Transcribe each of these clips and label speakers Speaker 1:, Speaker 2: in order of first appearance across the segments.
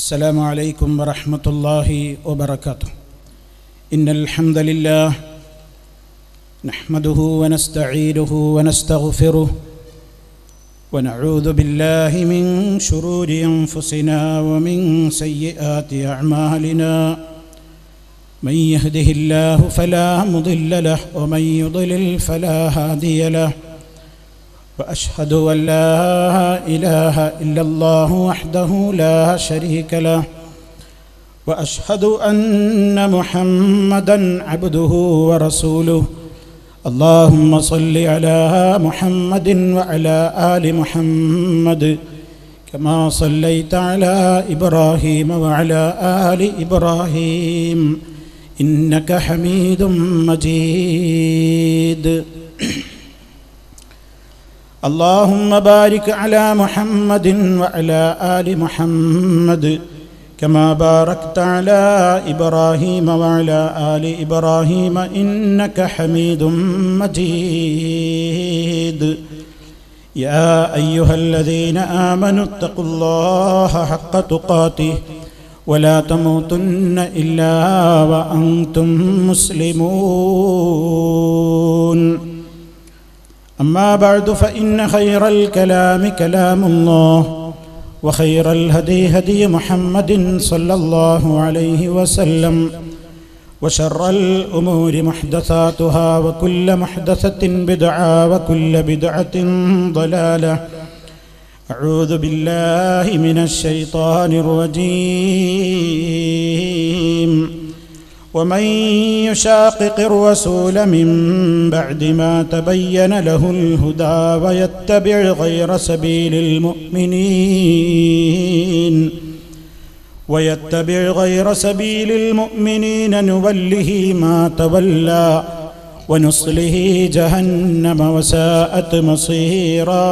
Speaker 1: السلام عليكم ورحمة الله وبركاته. إن الحمد لله نحمده ونستعينه ونستغفره ونعوذ بالله من شرور أنفسنا ومن سيئات أعمالنا. من يهده الله فلا مضل له ومن يضلل فلا هادي له. وأشهد أن لا إله إلا الله وحده لا شريك له. وأشهد أن محمدًا عبده ورسوله. اللهم صل على محمد وعلى آل محمد كما صليت على إبراهيم وعلى آل إبراهيم إنك حميد مجيد. اللهم بارك على محمد وعلى آل محمد كما باركت على إبراهيم وعلى آل إبراهيم إنك حميد مجيد. يا أيها الذين آمنوا اتقوا الله حق تقاته ولا تموتن إلا وأنتم مسلمون. أما بعد فإن خير الكلام كلام الله وخير الهدي هدي محمد صلى الله عليه وسلم وشر الأمور محدثاتها وكل محدثة بدعة وكل بدعة ضلالة. أعوذ بالله من الشيطان الرجيم. ومن يشاقق الرسول من بعد ما تبين له الهدى ويتبع غير سبيل المؤمنين نوله ما تولى ونصله جهنم وساءت مصيرا.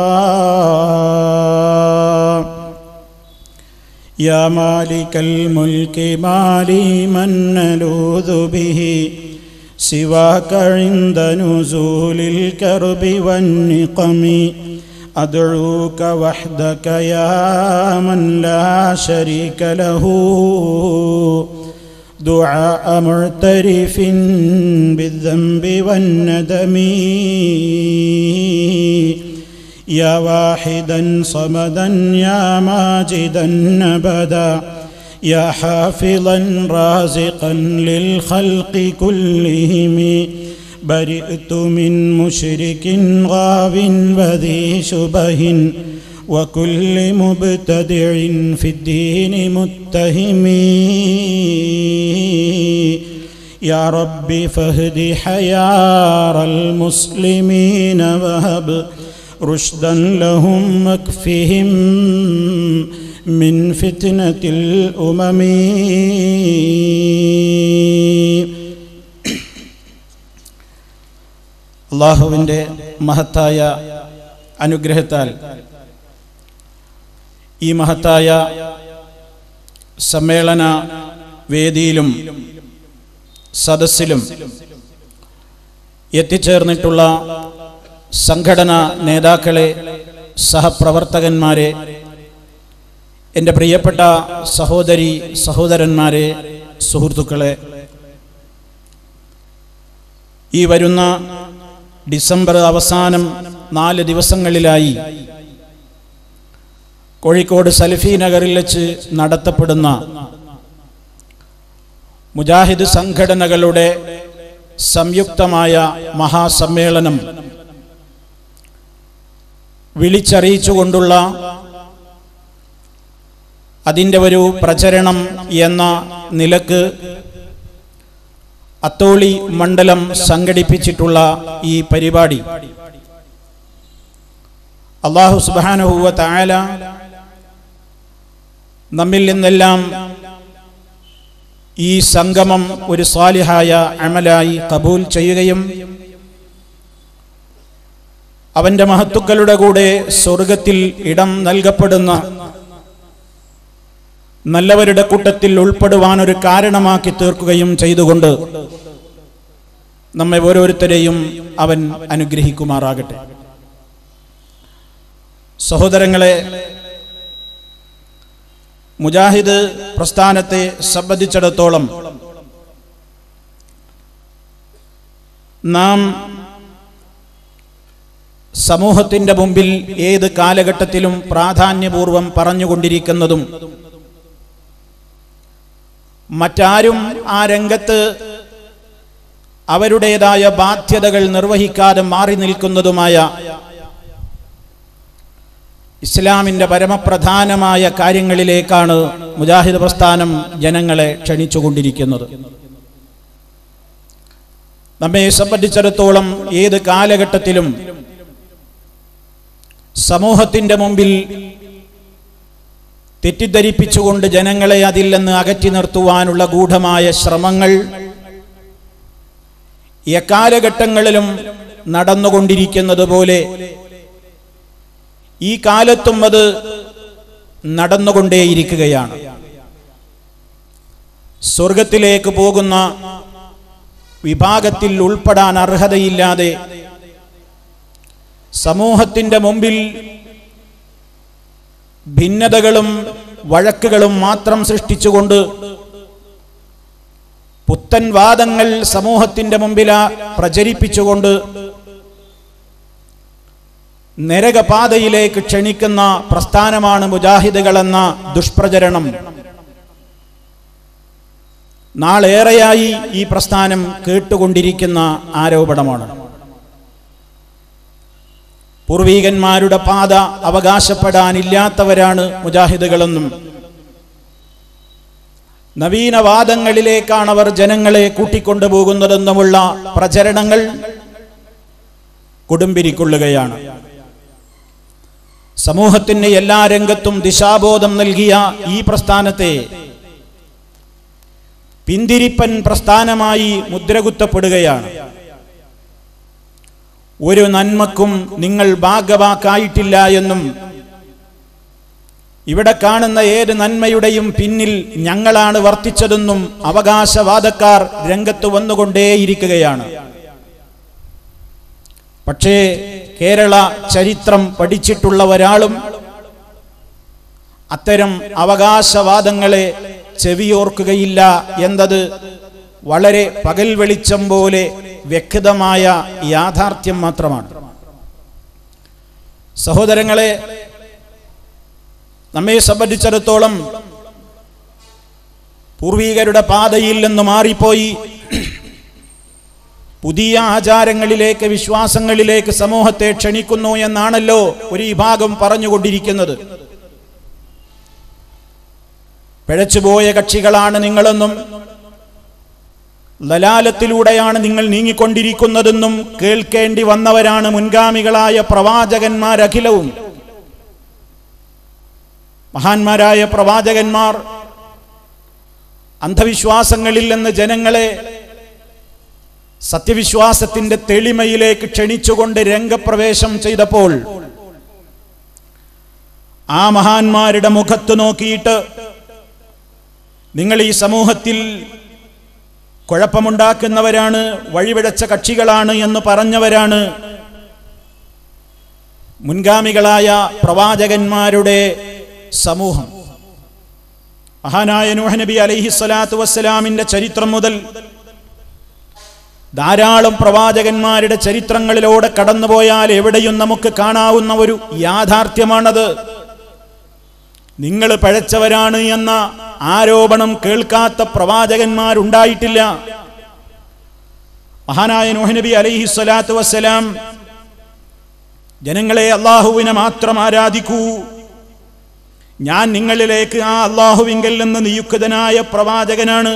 Speaker 1: يا مالك الملك ما لي من نلوذ به سواك عند نزول الكرب والنقم. أدعوك وحدك يا من لا شريك له دعاء معترف بالذنب والندم. يا واحدا صمدا يا ماجدا أبدا يا حافظا رازقا للخلق كلهم. برئت من مشرك غاو وذي شبه وكل مبتدع في الدين متهم. يا رب فاهد حيار المسلمين وهب رشدا لهم واكفهم من فتنة الأمم. അല്ലാഹുവിൻ്റെ മഹത്തായ അനുഗ്രഹത്താൽ ഈ മഹത്തായ സമ്മേളന വേദിയിലും സദസ്സിലും എത്തിച്ചേർന്നിട്ടുള്ള സംഘടനാ നേതാക്കളെ, സഹപ്രവർത്തകന്മാരെ, എൻ്റെ പ്രിയപ്പെട്ട സഹോദരി സഹോദരന്മാരെ, സുഹൃത്തുക്കളെ, ഈ വരുന്ന ഡിസംബർ അവസാനം 4 ദിവസങ്ങളിലായി കോഴിക്കോട് സലഫി നഗറിൽ വെച്ച് നടത്തപ്പെടുന്ന മുജാഹിദ് സംഘടനകളുടെ സംയുക്തമായ മഹാസമ്മേളനം വിളിച്ചറിയിച്ചുകൊണ്ടുള്ള അതിൻ്റെ ഒരു പ്രചരണം എന്ന നിലക്ക് അത്തോളി മണ്ഡലം സംഘടിപ്പിച്ചിട്ടുള്ള ഈ പരിപാടി അല്ലാഹു സുബ്ഹാനഹു വ തആല നമ്മിൽ നിന്നെല്ലാം ഈ സംഗമം ഒരു സാലിഹായ അമലായി ഖബൂൽ ചെയ്യുകയും അവന്റെ മഹത്തുക്കളുടെ കൂടെ സ്വർഗത്തിൽ ഇടം നൽകപ്പെടുന്ന നല്ലവരുടെ കൂട്ടത്തിൽ ഉൾപ്പെടുവാൻ ഒരു കാരണമാക്കി തീർക്കുകയും ചെയ്തുകൊണ്ട് നമ്മെ ഓരോരുത്തരെയും അവൻ അനുഗ്രഹിക്കുമാറാകട്ടെ. സഹോദരങ്ങളെ, മുജാഹിദ് പ്രസ്ഥാനത്തെ സംബന്ധിച്ചിടത്തോളം നാം സമൂഹത്തിൻ്റെ മുമ്പിൽ ഏത് കാലഘട്ടത്തിലും പ്രാധാന്യപൂർവം പറഞ്ഞുകൊണ്ടിരിക്കുന്നതും മറ്റാരും ആ രംഗത്ത് അവരുടേതായ ബാധ്യതകൾ നിർവഹിക്കാതെ മാറി നിൽക്കുന്നതുമായ ഇസ്ലാമിൻ്റെ പരമപ്രധാനമായ കാര്യങ്ങളിലേക്കാണ് മുജാഹിദ് പ്രസ്ഥാനം ജനങ്ങളെ ക്ഷണിച്ചുകൊണ്ടിരിക്കുന്നത്. നമ്മെ സംബന്ധിച്ചിടത്തോളം ഏത് കാലഘട്ടത്തിലും സമൂഹത്തിൻ്റെ മുമ്പിൽ തെറ്റിദ്ധരിപ്പിച്ചുകൊണ്ട് ജനങ്ങളെ അതിൽ നിന്ന് അകറ്റി നിർത്തുവാനുള്ള ഗൂഢമായ ശ്രമങ്ങൾ എക്കാലഘട്ടങ്ങളിലും നടന്നുകൊണ്ടിരിക്കുന്നത് പോലെ ഈ കാലത്തും അത് നടന്നുകൊണ്ടേയിരിക്കുകയാണ്. സ്വർഗത്തിലേക്ക് പോകുന്ന വിഭാഗത്തിൽ ഉൾപ്പെടാൻ അർഹതയില്ലാതെ സമൂഹത്തിൻ്റെ മുമ്പിൽ ഭിന്നതകളും വഴക്കുകളും മാത്രം സൃഷ്ടിച്ചുകൊണ്ട് പുത്തൻ വാദങ്ങൾ സമൂഹത്തിൻ്റെ മുമ്പിൽ പ്രചരിപ്പിച്ചുകൊണ്ട് നരകപാതയിലേക്ക് ക്ഷണിക്കുന്ന പ്രസ്ഥാനമാണ് മുജാഹിദുകളെന്ന ദുഷ്പ്രചരണം നാളേറെയായി ഈ പ്രസ്ഥാനം കേട്ടുകൊണ്ടിരിക്കുന്ന ആരോപണമാണ്. പൂർവീകന്മാരുടെ പാത അവകാശപ്പെടാനില്ലാത്തവരാണ് മുജാഹിദുകളെന്നും നവീനവാദങ്ങളിലേക്കാണ് അവർ ജനങ്ങളെ കൂട്ടിക്കൊണ്ടുപോകുന്നതെന്നുമുള്ള പ്രചരണങ്ങൾ കൊടുമ്പിരിക്കൊള്ളുകയാണ്. സമൂഹത്തിന് എല്ലാ രംഗത്തും ദിശാബോധം നൽകിയ ഈ പ്രസ്ഥാനത്തെ പിന്തിരിപ്പൻ പ്രസ്ഥാനമായി മുദ്രകുത്തപ്പെടുകയാണ്. ഒരു നന്മക്കും നിങ്ങൾ ഭാഗവാക്കായിട്ടില്ല എന്നും ഇവിടെ കാണുന്ന ഏത് നന്മയുടെയും പിന്നിൽ ഞങ്ങളാണ് വർത്തിച്ചതെന്നും അവകാശവാദക്കാർ രംഗത്ത് വന്നുകൊണ്ടേയിരിക്കുകയാണ്. പക്ഷേ കേരള ചരിത്രം പഠിച്ചിട്ടുള്ള ഒരാളും അത്തരം അവകാശവാദങ്ങളെ ചെവിയോർക്കുകയില്ല എന്നത് വളരെ പകൽ വെളിച്ചം പോലെ വ്യക്തമായ യാഥാർത്ഥ്യം മാത്രമാണ്. സഹോദരങ്ങളെ, നമ്മെ സംബന്ധിച്ചിടത്തോളം പൂർവികരുടെ പാതയിൽ നിന്ന് മാറിപ്പോയി പുതിയ ആചാരങ്ങളിലേക്ക്, വിശ്വാസങ്ങളിലേക്ക് സമൂഹത്തെ ക്ഷണിക്കുന്നു എന്നാണല്ലോ ഒരു വിഭാഗം പറഞ്ഞുകൊണ്ടിരിക്കുന്നത്. പിഴച്ചുപോയ കക്ഷികളാണ് നിങ്ങളെന്നും ലലാലത്തിലൂടെയാണ് നിങ്ങൾ നീങ്ങിക്കൊണ്ടിരിക്കുന്നതെന്നും കേൾക്കേണ്ടി വന്നവരാണ് മുൻഗാമികളായ പ്രവാചകന്മാരഖിലവും. മഹാന്മാരായ പ്രവാചകന്മാർ അന്ധവിശ്വാസങ്ങളിൽ നിന്ന് ജനങ്ങളെ സത്യവിശ്വാസത്തിന്റെ തെളിമയിലേക്ക് ക്ഷണിച്ചുകൊണ്ട് രംഗപ്രവേശം ചെയ്തപ്പോൾ ആ മഹാന്മാരുടെ മുഖത്ത് നോക്കിയിട്ട് നിങ്ങൾ ഈ സമൂഹത്തിൽ കുഴപ്പമുണ്ടാക്കുന്നവരാണ്, വഴിപിഴച്ച കക്ഷികളാണ് എന്ന് പറഞ്ഞവരാണ് മുൻഗാമികളായ പ്രവാചകന്മാരുടെ സമൂഹം. മഹാനായ നൂഹ് നബി അലൈഹിസ്സലാത്തു വസ്സലാമിന്റെ ചരിത്രം മുതൽ ധാരാളം പ്രവാചകന്മാരുടെ ചരിത്രങ്ങളിലൂടെ കടന്നുപോയാൽ എവിടെയും നമുക്ക് കാണാവുന്ന ഒരു യാഥാർത്ഥ്യമാണത്. നിങ്ങൾ പഴച്ചവരാണ് എന്ന ആരോപണം കേൾക്കാത്ത പ്രവാചകന്മാരുണ്ടായിട്ടില്ല. മഹാനായ നൂഹ് നബി അലൈഹിസ്സലാത്തു വസ്സലാം ജനങ്ങളെ അല്ലാഹുവിനെ മാത്രം ആരാധിക്കൂ, ഞാൻ നിങ്ങളിലേക്ക് ആ അല്ലാഹുവിങ്കൽ നിന്ന് നിയുക്തനായ പ്രവാചകനാണ്,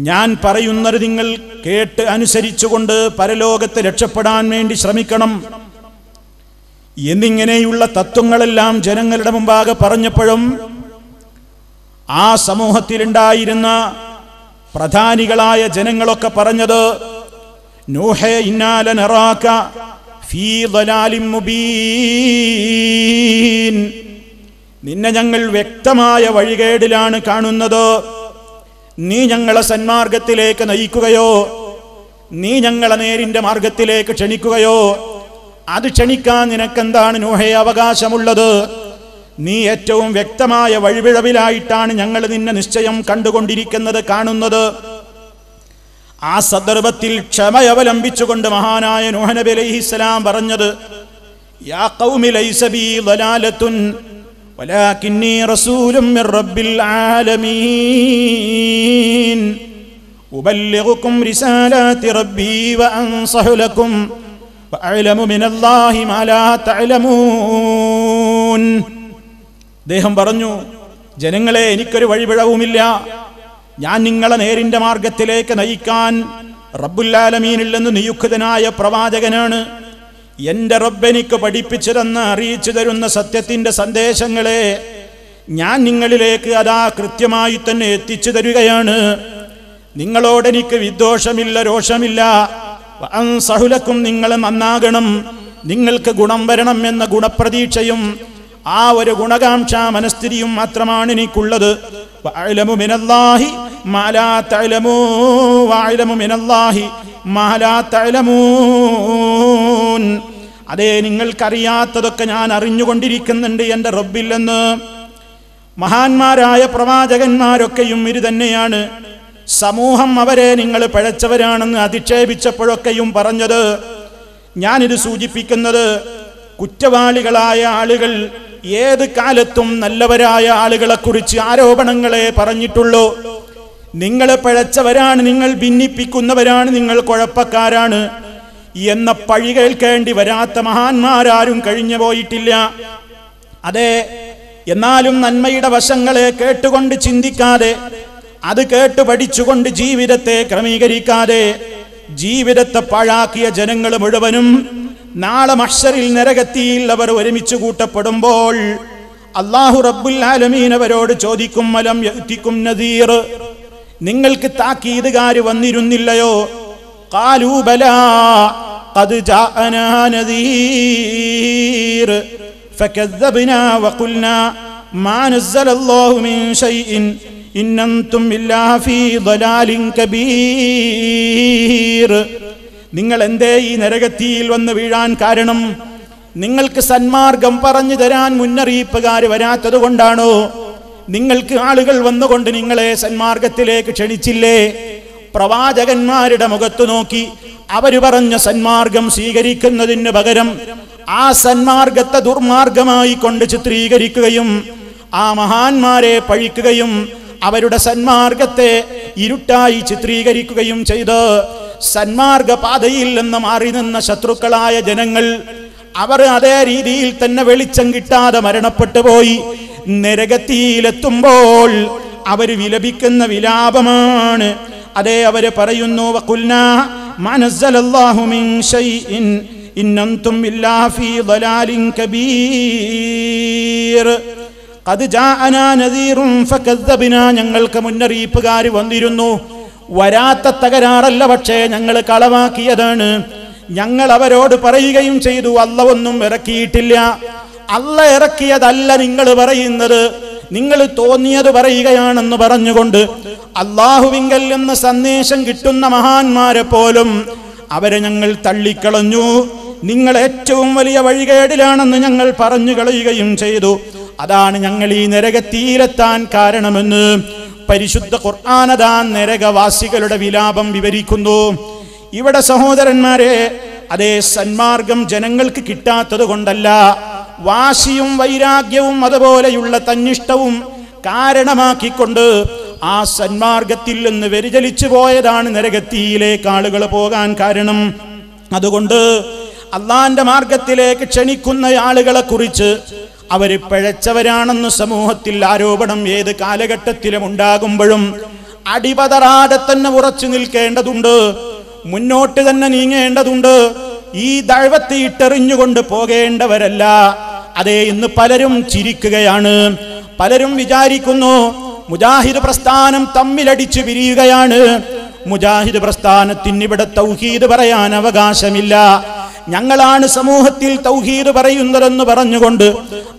Speaker 1: ഞാൻ പറയുന്നത് നിങ്ങൾ കേട്ട് അനുസരിച്ചുകൊണ്ട് പരലോകത്ത് രക്ഷപ്പെടാൻ വേണ്ടി ശ്രമിക്കണം എന്നിങ്ങനെയുള്ള തത്വങ്ങളെല്ലാം ജനങ്ങളുടെ മുമ്പാകെ പറഞ്ഞപ്പോഴും ആ സമൂഹത്തിലുണ്ടായിരുന്ന പ്രധാനികളായ ജനങ്ങളൊക്കെ പറഞ്ഞത്, നൂഹേ ഇന്നാ ലനറാക ഫീ ളലാലിൻ മുബീൻ, നിന്നെ ഞങ്ങൾ വ്യക്തമായ വഴികേടിലാണ് കാണുന്നത്, നീ ഞങ്ങളെ സന്മാർഗത്തിലേക്ക് നയിക്കുകയോ നീ ഞങ്ങളെ നേരിന്റെ മാർഗത്തിലേക്ക് ക്ഷണിക്കുകയോ അത് ക്ഷണിക്കാൻ നിനക്കെന്താണ് നൂഹേ അവകാശമുള്ളത്? നീ ഏറ്റവും വ്യക്തമായ വഴിപിഴവിലായിട്ടാണ് ഞങ്ങൾ നിന്നെ നിശ്ചയം കണ്ടുകൊണ്ടിരിക്കുന്നത്, കാണുന്നത്. ആ സന്ദർഭത്തിൽ ക്ഷമയവലംബിച്ചുകൊണ്ട് മഹാനായ നൂഹ് നബി അലൈഹിസ്സലാം പറഞ്ഞത്, യാ ഖൗമി ലൈസ ബീ ളലാലത്തുൻ വലാകിന്നി റസൂലും മിർ റബ്ബിൽ ആലമീൻ ഉബല്ലിഗുകും റിസാലാത്തി റബ്ബി വഅൻസഹു ലക്കും വഅഅലമു മിനല്ലാഹി മാ ലാ തഅലമൂൻ. അദ്ദേഹം പറഞ്ഞു, ജനങ്ങളെ, എനിക്കൊരു വഴിപിഴവുമില്ല. ഞാൻ നിങ്ങളെ നേരിന്റെ മാർഗത്തിലേക്ക് നയിക്കാൻ റബ്ബുൽ ആലമീനിൽ നിന്ന് നിയുക്തനായ പ്രവാചകനാണ്. എന്റെ റബ്ബ് എനിക്ക് പഠിപ്പിച്ചു തന്ന് അറിയിച്ചു തരുന്ന സത്യത്തിന്റെ സന്ദേശങ്ങളെ ഞാൻ നിങ്ങളിലേക്ക് അതാ കൃത്യമായി തന്നെ എത്തിച്ചു തരികയാണ്. നിങ്ങളോടെനിക്ക് വിദ്വേഷമില്ല, രോഷമില്ല. വഅൻസഹുലക്കും, നിങ്ങൾ നന്നാകണം, നിങ്ങൾക്ക് ഗുണം വരണം എന്ന ഗുണപ്രതീക്ഷയും ആ ഒരു ഗുണകാംക്ഷ മനസ്ഥിതിയും മാത്രമാണ് എനിക്കുള്ളത്. വഅഅലമു മിനല്ലാഹി മാ ലാ തഅലമൂൻ വഅഅലമു മിനല്ലാഹി മാ ലാ തഅലമൂൻ. അതേ, നിങ്ങൾക്കറിയാത്തതൊക്കെ ഞാൻ അറിഞ്ഞുകൊണ്ടിരിക്കുന്നുണ്ട് എൻ്റെ റബ്ബിൽ നിന്ന്. മഹാന്മാരായ പ്രവാചകന്മാരൊക്കെയും ഇത് തന്നെയാണ്. സമൂഹം അവരെ നിങ്ങൾ പിഴച്ചവരാണെന്ന് അധിക്ഷേപിച്ചപ്പോഴൊക്കെയും പറഞ്ഞത്, ഞാനിത് സൂചിപ്പിക്കുന്നത്, കുറ്റവാളികളായ ആളുകൾ ഏത് കാലത്തും നല്ലവരായ ആളുകളെക്കുറിച്ച് ആരോപണങ്ങളെ പറഞ്ഞിട്ടുള്ളൂ. നിങ്ങൾ പിഴച്ചവരാണ്, നിങ്ങൾ ഭിന്നിപ്പിക്കുന്നവരാണ്, നിങ്ങൾ കുഴപ്പക്കാരാണ് എന്ന പഴി കേൾക്കേണ്ടി വരാത്ത മഹാന്മാരാരും കഴിഞ്ഞു പോയിട്ടില്ല. അതെ, എന്നാലും നന്മയുടെ വശങ്ങളെ കേട്ടുകൊണ്ട് ചിന്തിക്കാതെ, അത് കേട്ടു പഠിച്ചുകൊണ്ട് ജീവിതത്തെ ക്രമീകരിക്കാതെ ജീവിതത്തെ പാഴാക്കിയ ജനങ്ങൾ മുഴുവനും നാളെ മഹ്ശറിൽ നരകത്തിയിൽ അവർ ഒരുമിച്ച് കൂട്ടപ്പെടുമ്പോൾ അല്ലാഹു റബ്ബുൽ ആലമീൻ അവരോട് ചോദിക്കും, അലം യഅതികും നദീർ, നിങ്ങൾക്ക് താക്കീതുകാർ വന്നിരുന്നില്ലയോ? ഖാലൂ ബലാ ഖദ് ജാഅനാ നദീർ ഫകദ്ദബ്നാ വഖുൽനാ മാ നസ്സലല്ലാഹു മിൻ ശൈഇൻ ഇന്നൻതും ഇല്ലാ ഫീ ളലാലിൻ കബീർ. നിങ്ങൾ എന്തേ ഈ നരകത്തിയിൽ വന്ന് വീഴാൻ കാരണം? നിങ്ങൾക്ക് സന്മാർഗം പറഞ്ഞു തരാൻ മുന്നറിയിപ്പുകാർ വരാത്തത് കൊണ്ടാണോ? നിങ്ങൾക്ക് ആളുകൾ വന്നുകൊണ്ട് നിങ്ങളെ സന്മാർഗത്തിലേക്ക് ക്ഷണിച്ചില്ലേ? പ്രവാചകന്മാരുടെ മുഖത്തു നോക്കി അവര് പറഞ്ഞ സന്മാർഗം സ്വീകരിക്കുന്നതിന് പകരം ആ സന്മാർഗത്തെ ദുർമാർഗമായി കൊണ്ട് ചിത്രീകരിക്കുകയും ആ മഹാന്മാരെ പഴിക്കുകയും അവരുടെ സന്മാർഗത്തെ ഇരുട്ടായി ചിത്രീകരിക്കുകയും ചെയ്ത് സന്മാർഗ പാതയിൽ നിന്ന് മാറി നിന്ന ശത്രുക്കളായ ജനങ്ങൾ അവർ അതേ രീതിയിൽ തന്നെ വെളിച്ചം കിട്ടാതെ മരണപ്പെട്ടു പോയി. നരകത്തിയിലെത്തുമ്പോൾ അവർ വിലപിക്കുന്ന വിലാപമാണ്. അതേ, അവര് പറയുന്നു, വഖുൽനാ മാ നസ്സലല്ലാഹു മിൻ ശൈഇൻ ഇന്നൻതും ഇല്ലാ ഫീ ളലാലിൻ കബീർ. ഖദ് ജാഅനാ നദീറുൻ ഫകദ്ദബ്നാ, ഞങ്ങൾക്ക് മുന്നറിയിപ്പുകാർ വന്നിരുന്നു. വരാത്ത തകരാറല്ല, പക്ഷേ ഞങ്ങൾ കളവാക്കിയതാണ്. ഞങ്ങൾ അവരോട് പറയുകയും ചെയ്തു, അല്ല ഒന്നും ഇറക്കിയിട്ടില്ല. അല്ല ഇറക്കിയതല്ല നിങ്ങൾ പറയുന്നത്, നിങ്ങൾ തോന്നിയത് പറയുകയാണെന്ന് പറഞ്ഞുകൊണ്ട് അല്ലാഹുവിങ്കൽ നിന്ന് സന്ദേശം കിട്ടുന്ന മഹാന്മാരെ പോലും അവരെ ഞങ്ങൾ തള്ളിക്കളഞ്ഞു. നിങ്ങൾ ഏറ്റവും വലിയ വഴികേടിലാണെന്ന് ഞങ്ങൾ പറഞ്ഞു കളയുകയും ചെയ്തു. അതാണ് ഞങ്ങൾ ഈ നരകത്തിയിലെത്താൻ കാരണമെന്ന് പരിശുദ്ധ ഖുർആൻ അതാ നരകവാസികളുടെ വിലാപം വിവരിക്കുന്നു. ഇവിടെ സഹോദരന്മാരെ, അതേ, സന്മാർഗം ജനങ്ങൾക്ക് കിട്ടാത്തത് കൊണ്ടല്ല, വാശിയും വൈരാഗ്യവും അതുപോലെയുള്ള തന്നിഷ്ടവും കാരണമാക്കിക്കൊണ്ട് ആ സന്മാർഗത്തിൽ നിന്ന് വ്യതിചലിച്ചു പോയതാണ് നരകത്തിയിലേക്ക് ആളുകൾ പോകാൻ കാരണം. അതുകൊണ്ട് അള്ളാന്റെ മാർഗത്തിലേക്ക് ക്ഷണിക്കുന്ന ആളുകളെ കുറിച്ച് അവര് പിഴച്ചവരാണെന്ന് സമൂഹത്തിൽ ആരോപണം ഏത് കാലഘട്ടത്തിലും ഉണ്ടാകുമ്പോഴും അടിപതറാതെ തന്നെ ഉറച്ചു നിൽക്കേണ്ടതുണ്ട്, മുന്നോട്ട് തന്നെ നീങ്ങേണ്ടതുണ്ട്. ഈ ദഅവത്ത് ഇട്ടെറിഞ്ഞുകൊണ്ട് പോകേണ്ടവരല്ല. അതേ, ഇന്ന് പലരും ചിരിക്കുകയാണ്, പലരും വിചാരിക്കുന്നു മുജാഹിദ് പ്രസ്ഥാനം തമ്മിലടിച്ചു പിരിയുകയാണ്, മുജാഹിദ് പ്രസ്ഥാനത്തിന് ഇവിടെ തൗഹീദ് പറയാൻ അവകാശമില്ല, ഞങ്ങളാണ് സമൂഹത്തിൽ തൗഹീദ് പറയുന്നതെന്ന് പറഞ്ഞുകൊണ്ട്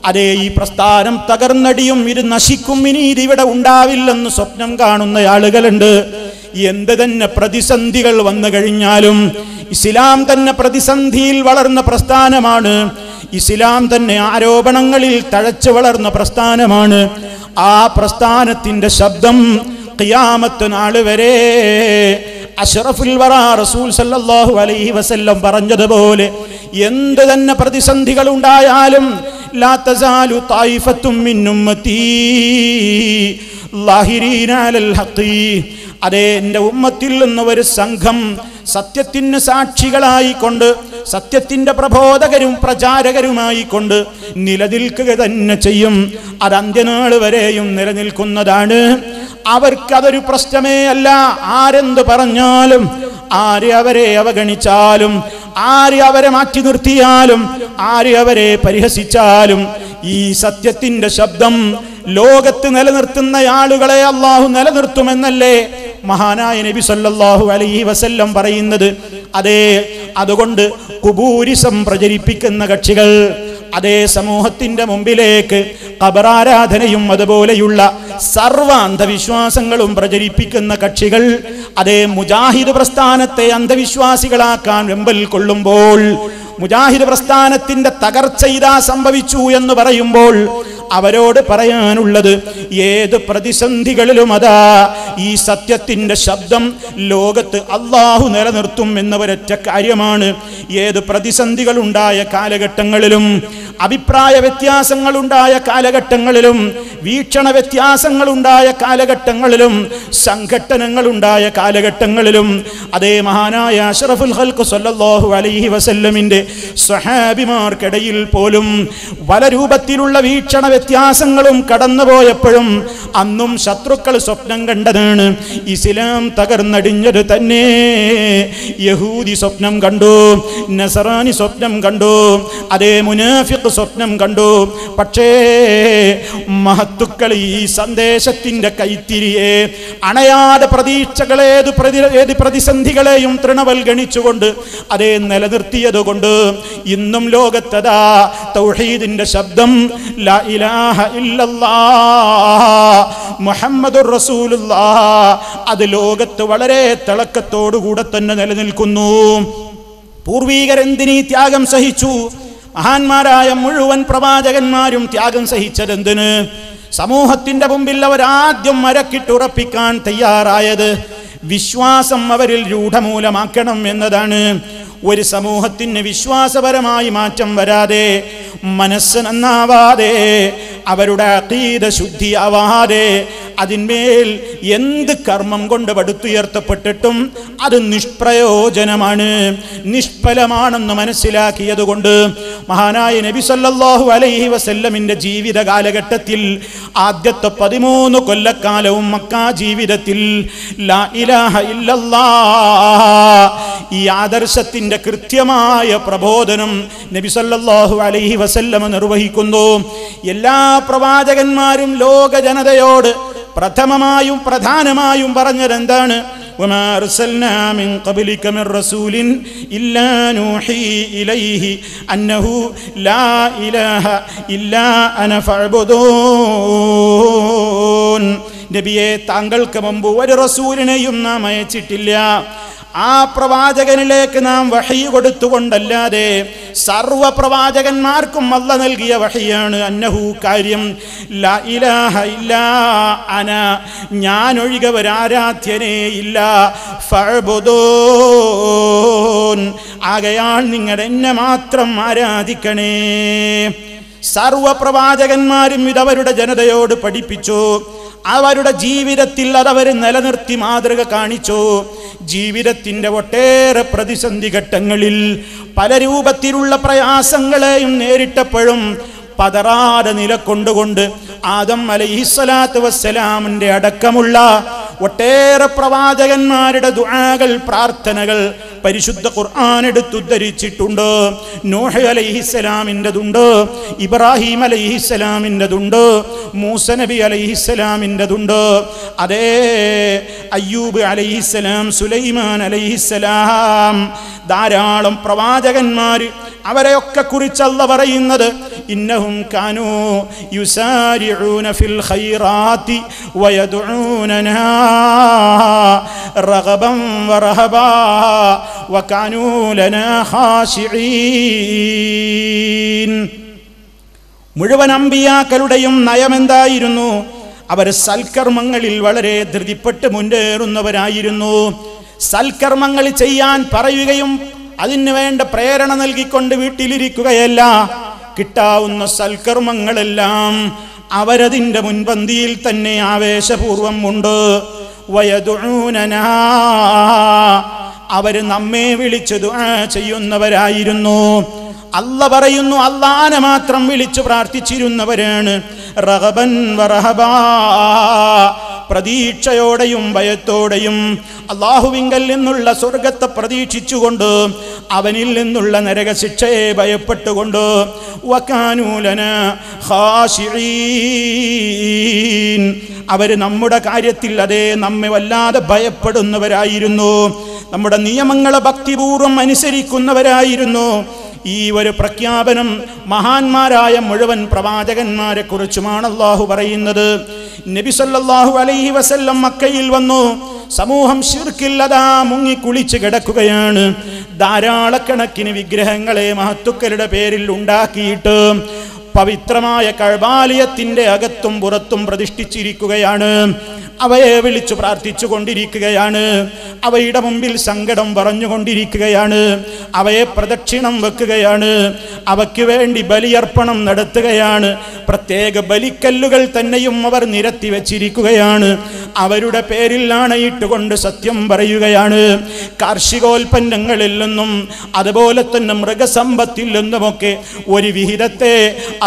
Speaker 1: അതേ ഈ പ്രസ്ഥാനം തകർന്നടിയും, ഇത് നശിക്കും, ഇനി ഇതിവിടെ ഉണ്ടാവില്ലെന്ന് സ്വപ്നം കാണുന്ന ആളുകളുണ്ട്. എന്ത് തന്നെ പ്രതിസന്ധികൾ വന്നു കഴിഞ്ഞാലും ഇസ്ലാം തന്നെ പ്രതിസന്ധിയിൽ വളർന്ന പ്രസ്ഥാനമാണ്. ഇസ്ലാം തന്നെ ആരോപണങ്ങളിൽ തഴച്ചു വളർന്ന പ്രസ്ഥാനമാണ്. ആ പ്രസ്ഥാനത്തിന്റെ ശബ്ദം ഖിയാമത്ത് നാൾ വരെ അഷ്റഫുൽ വറ റസൂൽ സല്ലല്ലാഹു അലൈഹി വസല്ലം പറഞ്ഞതുപോലെ എന്ത് തന്നെ പ്രതിസന്ധികൾ ഉണ്ടായാലും ലാ തസാലു തായിഫത്തും മിൻ ഉമ്മത്തി ലാഹിരീന അലൽ ഹഖി, അതേ എൻ്റെ ഉമ്മത്തിൽ നിന്ന് ഒരു സംഘം സത്യത്തിന് സാക്ഷികളായിക്കൊണ്ട് സത്യത്തിന്റെ പ്രബോധകരും പ്രചാരകരുമായിക്കൊണ്ട് നിലനിൽക്കുക തന്നെ ചെയ്യും. അത് അന്ത്യനാൾ വരെയും നിലനിൽക്കുന്നതാണ്. അവർക്കതൊരു പ്രശ്നമേ അല്ല. ആരെന്ത് പറഞ്ഞാലും, ആര് അവരെ അവഗണിച്ചാലും, ആര് അവരെ മാറ്റി നിർത്തിയാലും, ആര് അവരെ പരിഹസിച്ചാലും ഈ സത്യത്തിന്റെ ശബ്ദം ലോകത്ത് നിലനിർത്തുന്ന ആളുകളെ അള്ളാഹു നിലനിർത്തുമെന്നല്ലേ മഹാനായ നബി സല്ലല്ലാഹു അലൈഹി വസല്ലം പറയുന്നത്. അതേ, അതുകൊണ്ട് ഖുബൂരിസം പ്രചരിപ്പിക്കുന്ന കക്ഷികൾ, അതേ സമൂഹത്തിന്റെ മുമ്പിലേക്ക് ഖബറാരാധനയും അതുപോലെയുള്ള സർവ്വ അന്ധവിശ്വാസങ്ങളും പ്രചരിപ്പിക്കുന്ന കക്ഷികൾ, അതേ മുജാഹിദ് പ്രസ്ഥാനത്തെ അന്ധവിശ്വാസികളാക്കാൻ വെമ്പൽ കൊള്ളുമ്പോൾ, മുജാഹിദ് പ്രസ്ഥാനത്തിന്റെ തകർച്ച ഇതാ സംഭവിച്ചു എന്ന് പറയുമ്പോൾ അവരോട് പറയാനുള്ളത്, ഏത് പ്രതിസന്ധികളിലും അതാ ഈ സത്യത്തിന്റെ ശബ്ദം ലോകത്ത് അള്ളാഹു നിലനിർത്തും എന്ന ഒരൊറ്റ കാര്യമാണ്. ഏത് പ്രതിസന്ധികളുണ്ടായ കാലഘട്ടങ്ങളിലും, അഭിപ്രായ വ്യത്യാസങ്ങളുണ്ടായ കാലഘട്ടങ്ങളിലും, വീക്ഷണ വ്യത്യാസങ്ങളുണ്ടായ കാലഘട്ടങ്ങളിലും, സംഘട്ടനങ്ങളുണ്ടായ കാലഘട്ടങ്ങളിലും, അതേ മഹാനായ അഷ്റഫുൽ ഖൽഖ് സല്ലല്ലാഹു അലൈഹി വസല്ലമിന്റെ സ്വഹാബിമാർക്കിടയിൽ പോലും പല രൂപത്തിലുള്ള വീക്ഷണ വ്യത്യാസങ്ങളും കടന്നുപോയപ്പോഴും അന്നും ശത്രുക്കൾ സ്വപ്നം കണ്ടതാണ് ഇസ്ലാം തകർന്നടിഞ്ഞത് തന്നെ. യഹൂദി സ്വപ്നം കണ്ടു, നസറാനി സ്വപ്നം കണ്ടു, അതേ മുനാഫിഖ് സ്വപ്നം കണ്ടു. പക്ഷേ മഹത്തുക്കൾ ഈ സന്ദേശത്തിന്റെ കൈത്തിരിയെ അണയാതെ പ്രതീക്ഷകളെ ഏത് പ്രതിസന്ധികളെയും തൃണവൽഗണിച്ചുകൊണ്ട് അതേ നിലനിർത്തിയത് കൊണ്ട് ഇന്നും ലോകത്തതാ തൗഹീദിന്റെ ശബ്ദം ലാ ഇലാഹ ഇല്ലല്ലാഹ് മുഹമ്മദുർ റസൂലുള്ളാഹ് അത് ലോകത്ത് വളരെ തിളക്കത്തോടുകൂടെ തന്നെ നിലനിൽക്കുന്നു. പൂർവീകരെന്തിനീ ത്യാഗം സഹിച്ചു? മഹാന്മാരായ മുഴുവൻ പ്രവാചകന്മാരും ത്യാഗം സഹിച്ചതെന്തിന്? സമൂഹത്തിന്റെ മുമ്പിൽ അവരാദ്യം മരക്കിട്ടുറപ്പിക്കാൻ തയ്യാറായത് വിശ്വാസം അവരിൽ രൂഢമൂലമാക്കണം എന്നതാണ്. ഒരു സമൂഹത്തിന് വിശ്വാസപരമായി മാറ്റം വരാതെ, മനസ്സ് നന്നാവാതെ, അവരുടെ അഖീദ ശുദ്ധിയാവാതെ, അതിന്മേൽ എന്ത് കർമ്മം കൊണ്ട് പടുത്തുയർത്തപ്പെട്ടിട്ടും അത് നിഷ്പ്രയോജനമാണ്, നിഷ്ഫലമാണെന്ന് മനസ്സിലാക്കിയതുകൊണ്ട് മഹാനായ നബി സല്ലല്ലാഹു അലൈഹി വസല്ലമിന്റെ ജീവിത കാലഘട്ടത്തിൽ ആദ്യത്തെ 13 കൊല്ലക്കാലവും മക്കാ ജീവിതത്തിൽ ലാ ഇലാഹ ഇല്ലല്ലാഹ് ഈ ആദർശത്തിന്റെ കൃത്യമായ പ്രബോധനം നബി സല്ലല്ലാഹു അലൈഹി വസല്ലം നിർവഹിക്കുന്നു. എല്ലാ പ്രവാചകന്മാരും ലോക ജനതയോട് പ്രഥമമായും പ്രധാനമായും പറഞ്ഞതെന്താണ്? വമാ അർസൽനാ മിൻ ഖബ്ലിക മിർ റസൂലിൻ ഇല്ലാ നൂഹി ഇലൈഹി അന്നഹു ലാ ഇലാഹ ഇല്ലാ അന ഫഅബ്ദൂൻ. നബിയെ, താങ്കൾക്ക് മുമ്പ് ഒരു റസൂലിനെയും നാം അയച്ചിട്ടില്ല. ആ പ്രവാചകനിലേക്ക് നാം വഹി കൊടുത്തുകൊണ്ടല്ലാതെ സർവ പ്രവാചകന്മാർക്കും അല്ലാഹു നൽകിയ വഹിയാണ് അന്നഹു കാര്യം ലാ ഇലാഹ ഇല്ലാ അന ഞാനൊഴികെ ഒരാരാധ്യനേ ഇല്ല ഫഅബ്ദൂൻ ആകയാൽ നിങ്ങൾ എന്നെ മാത്രം ആരാധിക്കണേ. സർവ പ്രവാചകന്മാരും ഇതവരുടെ ജനതയോട് പഠിപ്പിച്ചു. അവരുടെ ജീവിതത്തിൽ അതവർ നിലനിർത്തി മാതൃക കാണിച്ചു. ജീവിതത്തിൻ്റെ ഒട്ടേറെ പ്രതിസന്ധി ഘട്ടങ്ങളിൽ പല രൂപത്തിലുള്ള പ്രയാസങ്ങളെയും നേരിട്ടപ്പോഴും പതറാതെ നിലകൊണ്ടുകൊണ്ട് ആദം അലൈഹിസ്സലാത്തു വസ്സലാമിൻ്റെ അടക്കമുള്ള ഒട്ടേറെ പ്രവാചകന്മാരുടെ ദുആകൾ, പ്രാർത്ഥനകൾ പരിശുദ്ധ ഖുർആൻ എടുത്തുദ്ധരിച്ചിട്ടുണ്ട്. നൂഹ് അലൈഹിസ്സലാമിൻ്റെതുണ്ട്, ഇബ്രാഹിം അലൈഹിസ്സലാമിൻ്റെതുണ്ട്, മൂസ നബി അലൈഹിസ്സലാമിൻ്റെതുണ്ട്, അതേ അയ്യൂബ് അലൈഹിസ്സലാം, സുലൈമാൻ അലൈഹിസ്സലാം, ധാരാളം പ്രവാചകന്മാർ. അവരെയൊക്കെ കുറിച്ച് അല്ലാഹു പറയുന്നത് ഇന്നഹും കാനൂ യുസാരിഊന ഫിൽ ഖൈറാത്തി വയദഊനനാ റഗബൻ വറഹബാ വകാനൂ ലനാ ഖാശിഈൻ. മുഴുവൻ അമ്പിയാക്കളുടെയും നയമെന്തായിരുന്നു? അവർ സൽക്കർമ്മങ്ങളിൽ വളരെ ധൃതിപ്പെട്ട് മുന്നേറുന്നവരായിരുന്നു. സൽക്കർമ്മങ്ങൾ ചെയ്യാൻ പറയുകയും അതിന് വേണ്ട പ്രേരണ നൽകിക്കൊണ്ട് വീട്ടിലിരിക്കുകയല്ല. കിട്ടാവുന്ന സൽക്കർമ്മങ്ങളെല്ലാം അവരതിൻ്റെ മുൻപന്തിയിൽ തന്നെ ആവേശപൂർവം ഉണ്ട്. വയദുഊനനാ, അവർ നമ്മെ വിളിച്ച് ദുആ ചെയ്യുന്നവരായിരുന്നു. അല്ല പറയുന്നു, അല്ലാഹനെ മാത്രം വിളിച്ചു പ്രാർത്ഥിച്ചിരുന്നവരാണ്. റഗബൻ വറഹബാ, പ്രതീക്ഷയോടെയും ഭയത്തോടെയും അല്ലാഹുവിങ്കൽ നിന്നുള്ള സ്വർഗത്തെ പ്രതീക്ഷിച്ചുകൊണ്ട് അവനിൽ നിന്നുള്ള നരകശിക്ഷയെ ഭയപ്പെട്ടുകൊണ്ട് വകാനൂ ലനാ ഖാശിഈൻ, അവർ നമ്മുടെ കാര്യത്തിൽ അതേ നമ്മെ വല്ലാതെ ഭയപ്പെടുന്നവരായിരുന്നു. നമ്മുടെ നിയമങ്ങളെ ഭക്തിപൂർവ്വം അനുസരിക്കുന്നവരായിരുന്നു. ഈ ഒരു പ്രഖ്യാപനം മഹാന്മാരായ മുഴുവൻ പ്രവാചകന്മാരെ കുറിച്ചുമാണ് അല്ലാഹു പറയുന്നത്. നബി സല്ലല്ലാഹു അലൈഹി വസല്ലം മക്കയിൽ വന്നു. സമൂഹം ശിർക്കില്ലതാ മുങ്ങിക്കുളിച്ച് കിടക്കുകയാണ്. ധാരാളക്കണക്കിന് വിഗ്രഹങ്ങളെ മഹത്തുക്കളുടെ പേരിൽ ഉണ്ടാക്കിയിട്ട് പവിത്രമായ കഅബാലയത്തിന്റെ അകത്തും പുറത്തും പ്രതിഷ്ഠിച്ചിരിക്കുകയാണ്. അവയെ വിളിച്ചു പ്രാർത്ഥിച്ചു കൊണ്ടിരിക്കുകയാണ്. അവയുടെ മുമ്പിൽ സങ്കടം പറഞ്ഞുകൊണ്ടിരിക്കുകയാണ്. അവയെ പ്രദക്ഷിണം വെക്കുകയാണ്. അവയ്ക്ക് വേണ്ടി ബലിയർപ്പണം നടത്തുകയാണ്. പ്രത്യേക ബലിക്കല്ലുകൾ തന്നെയും അവർ നിരത്തി വെച്ചിരിക്കുകയാണ്. അവരുടെ പേരിൽ ആണയിട്ടുകൊണ്ട് സത്യം പറയുകയാണ്. കാർഷികോൽപ്പന്നങ്ങളിൽ നിന്നും അതുപോലെ തന്നെ മൃഗസമ്പത്തിൽ നിന്നുമൊക്കെ ഒരു വിഹിതത്തെ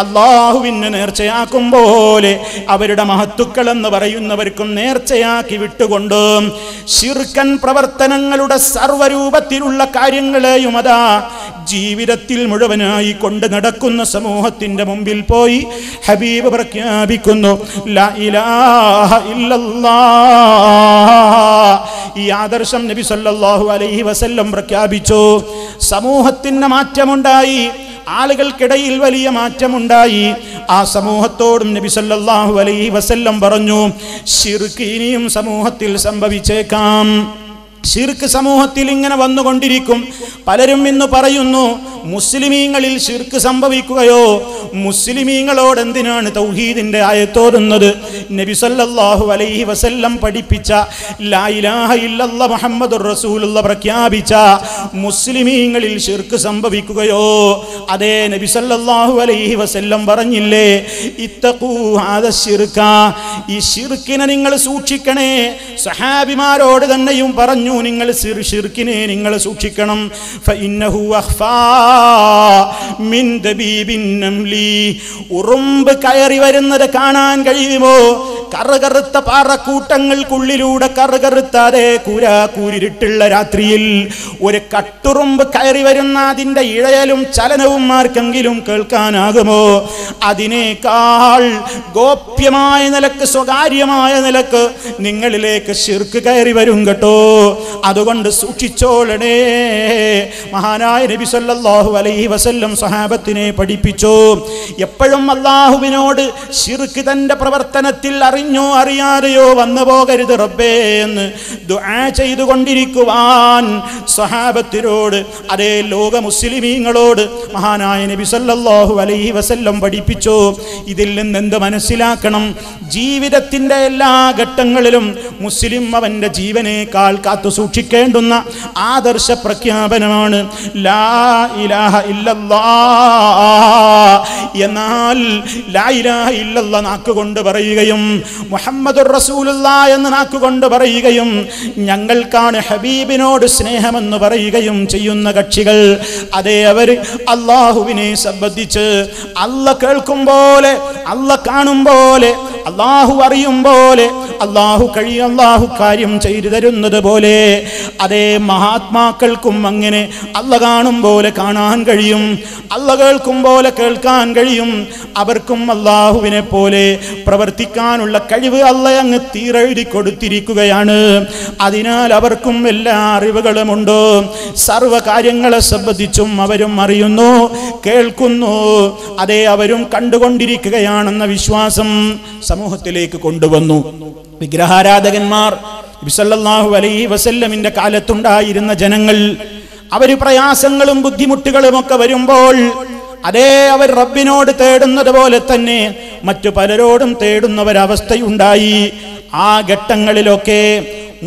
Speaker 1: അല്ലാഹുവിന് നേർച്ചയാക്കും പോലെ അവരുടെ മഹത്തുക്കൾ എന്ന് പറയുന്നവർക്കും നേർച്ചയാക്കി വിട്ടുകൊണ്ട് ശിർക്കൻ പ്രവർത്തനങ്ങളുടെ സർവ്വരൂപത്തിലുള്ള കാര്യങ്ങളെയും അതാ ജീവിതത്തിൽ മുഴുവനായി കൊണ്ട് നടക്കുന്ന സമൂഹത്തിന്റെ മുമ്പിൽ പോയി ഹബീബ് പ്രഖ്യാപിക്കുന്നു, ലാ ഇലാഹ ഇല്ലല്ലാഹ്. ഈ ആദർശം നബി സല്ലല്ലാഹു അലൈഹി വസല്ലം പ്രഖ്യാപിച്ചു. സമൂഹത്തിന് മാറ്റമുണ്ടായി. ആളുകൾക്കിടയിൽ വലിയ മാറ്റമുണ്ടായി. ആ സമൂഹത്തോടും നബി സല്ലല്ലാഹു അലൈഹി വസല്ലം പറഞ്ഞു, ശിർക്ക് ഇനിയും സമൂഹത്തിൽ സംഭവിച്ചേക്കാം. ശിർക്ക് സമൂഹത്തിൽ ഇങ്ങനെ വന്നുകൊണ്ടിരിക്കും. പലരും ഇന്ന് പറയുന്നു, മുസ്ലിമീങ്ങളിൽ ശിർക്ക് സംഭവിക്കുകയോ? മുസ്ലിമീങ്ങളോട് എന്തിനാണ് തൗഹീദിന്റെ ആയത്തോതുന്നത്? നബി സല്ലല്ലാഹു അലൈഹി വസല്ലം പഠിപ്പിച്ച ലാ ഇലാഹ ഇല്ലല്ലാഹ് മുഹമ്മദുർ റസൂലുള്ളാഹ് പ്രഖ്യാപിച്ച മുസ്ലിമീങ്ങളിൽ ശിർക്ക് സംഭവിക്കുകയോ? അതേ, നബി സല്ലല്ലാഹു അലൈഹി വസല്ലം പറഞ്ഞില്ലേ, ഇത്തഖൂ ഹാദ ശിർക, ഈ ശിർക്കിനെ നിങ്ങൾ സൂക്ഷിക്കണേ. സഹാബിമാരോട് തന്നെയും പറഞ്ഞു, നിങ്ങൾ ശിർക്കിനെ നിങ്ങൾ സൂക്ഷിക്കണം. ഫഇന്നഹു അഖ്ഫാ മിൻ ദബീബിൻ നംലി, ഉറുമ്പ് കയറി വരുന്നത് കാണാൻ കഴിയുമോ? കറുകറുത്ത പാറക്കൂട്ടങ്ങൾക്കുള്ളിലൂടെ കറുകറുത്താതെ കൂരിരുട്ടുള്ള രാത്രിയിൽ ഒരു കട്ടുറുമ്പ് കയറി വരുന്ന അതിൻ്റെ ഇഴയലും ചലനവും ആർക്കെങ്കിലും കേൾക്കാനാകുമോ? അതിനേക്കാൾ ഗോപ്യമായ നിലക്ക്, സ്വകാര്യമായ നിലക്ക് നിങ്ങളിലേക്ക് ശിർക്ക് കയറി വരും കേട്ടോ. അതുകൊണ്ട് സൂക്ഷിച്ചോളണേ. മഹാനായ നബി സല്ലല്ലാഹു അലൈഹി വസല്ലം സ്വഹാബത്തിനെ പഠിപ്പിച്ചു, എപ്പോഴും അല്ലാഹുവിനോട് ശിർക്ക് തന്റെ പ്രവർത്തനത്തിൽ അറിഞ്ഞോ അറിയാതെയോ വന്നു പോകരുത് റബ്ബേ എന്ന് ദുആ ചെയ്തുകൊണ്ടിരിക്കുവാൻ സ്വഹാബത്തിനോട്, അതേ ലോക മുസ്ലിമീങ്ങളോട് മഹാനായ നബി സല്ലല്ലാഹു അലൈഹി വസല്ലം പഠിപ്പിച്ചു. ഇതിൽ നിന്ന് എന്ത് മനസ്സിലാക്കണം? ജീവിതത്തിന്റെ എല്ലാ ഘട്ടങ്ങളിലും മുസ്ലിം അവന്റെ ജീവനേക്കാൾ കാത്തു സൂക്ഷിക്കേണ്ടുന്ന ആദർശ പ്രഖ്യാപനമാണ് ലാ ഇലാഹ ഇല്ലല്ലാഹ്. എന്നാൽ ലാ ഇലാഹ ഇല്ലല്ലാഹ് നാക്കുകൊണ്ട് പറയുകയും മുഹമ്മദുർ റസൂലുള്ളാഹ് എന്ന് നാക്കുകൊണ്ട് പറയുകയും ഞങ്ങൾക്കാണ് ഹബീബിനോട് സ്നേഹമെന്ന് പറയുകയും ചെയ്യുന്ന കക്ഷികൾ, അതേ അവർ അല്ലാഹുവിനെ സംബന്ധിച്ച് അല്ല കേൾക്കും പോലെ, അല്ല കാണും പോലെ, അല്ലാഹു അറിയും പോലെ, അല്ലാഹു കാര്യം ചെയ്തു തരുന്നത് പോലെ അതേ മഹാത്മാക്കൾക്കും അങ്ങനെ അല്ലാഹ് കാണും പോലെ കാണാൻ കഴിയും, അല്ലാഹ് കേൾക്കും പോലെ കേൾക്കാൻ കഴിയും. അവർക്കും അല്ലാഹുവിനെ പോലെ പ്രവർത്തിക്കാനുള്ള കഴിവ് അല്ലാഹ് അങ്ങ് തീരെഴുതി കൊടുത്തിരിക്കുകയാണ്. അതിനാൽ അവർക്കും എല്ലാ അറിവുകളുമുണ്ട്. സർവ്വ കാര്യങ്ങളെ സംബന്ധിച്ചും അവരും അറിയുന്നു, കേൾക്കുന്നു. അതേ, അവരും കണ്ടുകൊണ്ടിരിക്കുകയാണെന്ന വിശ്വാസം സമൂഹത്തിലേക്ക് കൊണ്ടുവന്നു. വിഗ്രഹാരാധകന്മാർ നബി സല്ലല്ലാഹു അലൈഹി വസല്ലമിന്റെ കാലത്തുണ്ടായിരുന്ന ജനങ്ങൾ, അവര് പ്രയാസങ്ങളും ബുദ്ധിമുട്ടുകളും ഒക്കെ വരുമ്പോൾ അതേ അവർ റബ്ബിനോട് തേടുന്നത് പോലെ തന്നെ മറ്റു പലരോടും തേടുന്ന ഒരവസ്ഥയുണ്ടായി. ആ ഘട്ടങ്ങളിലൊക്കെ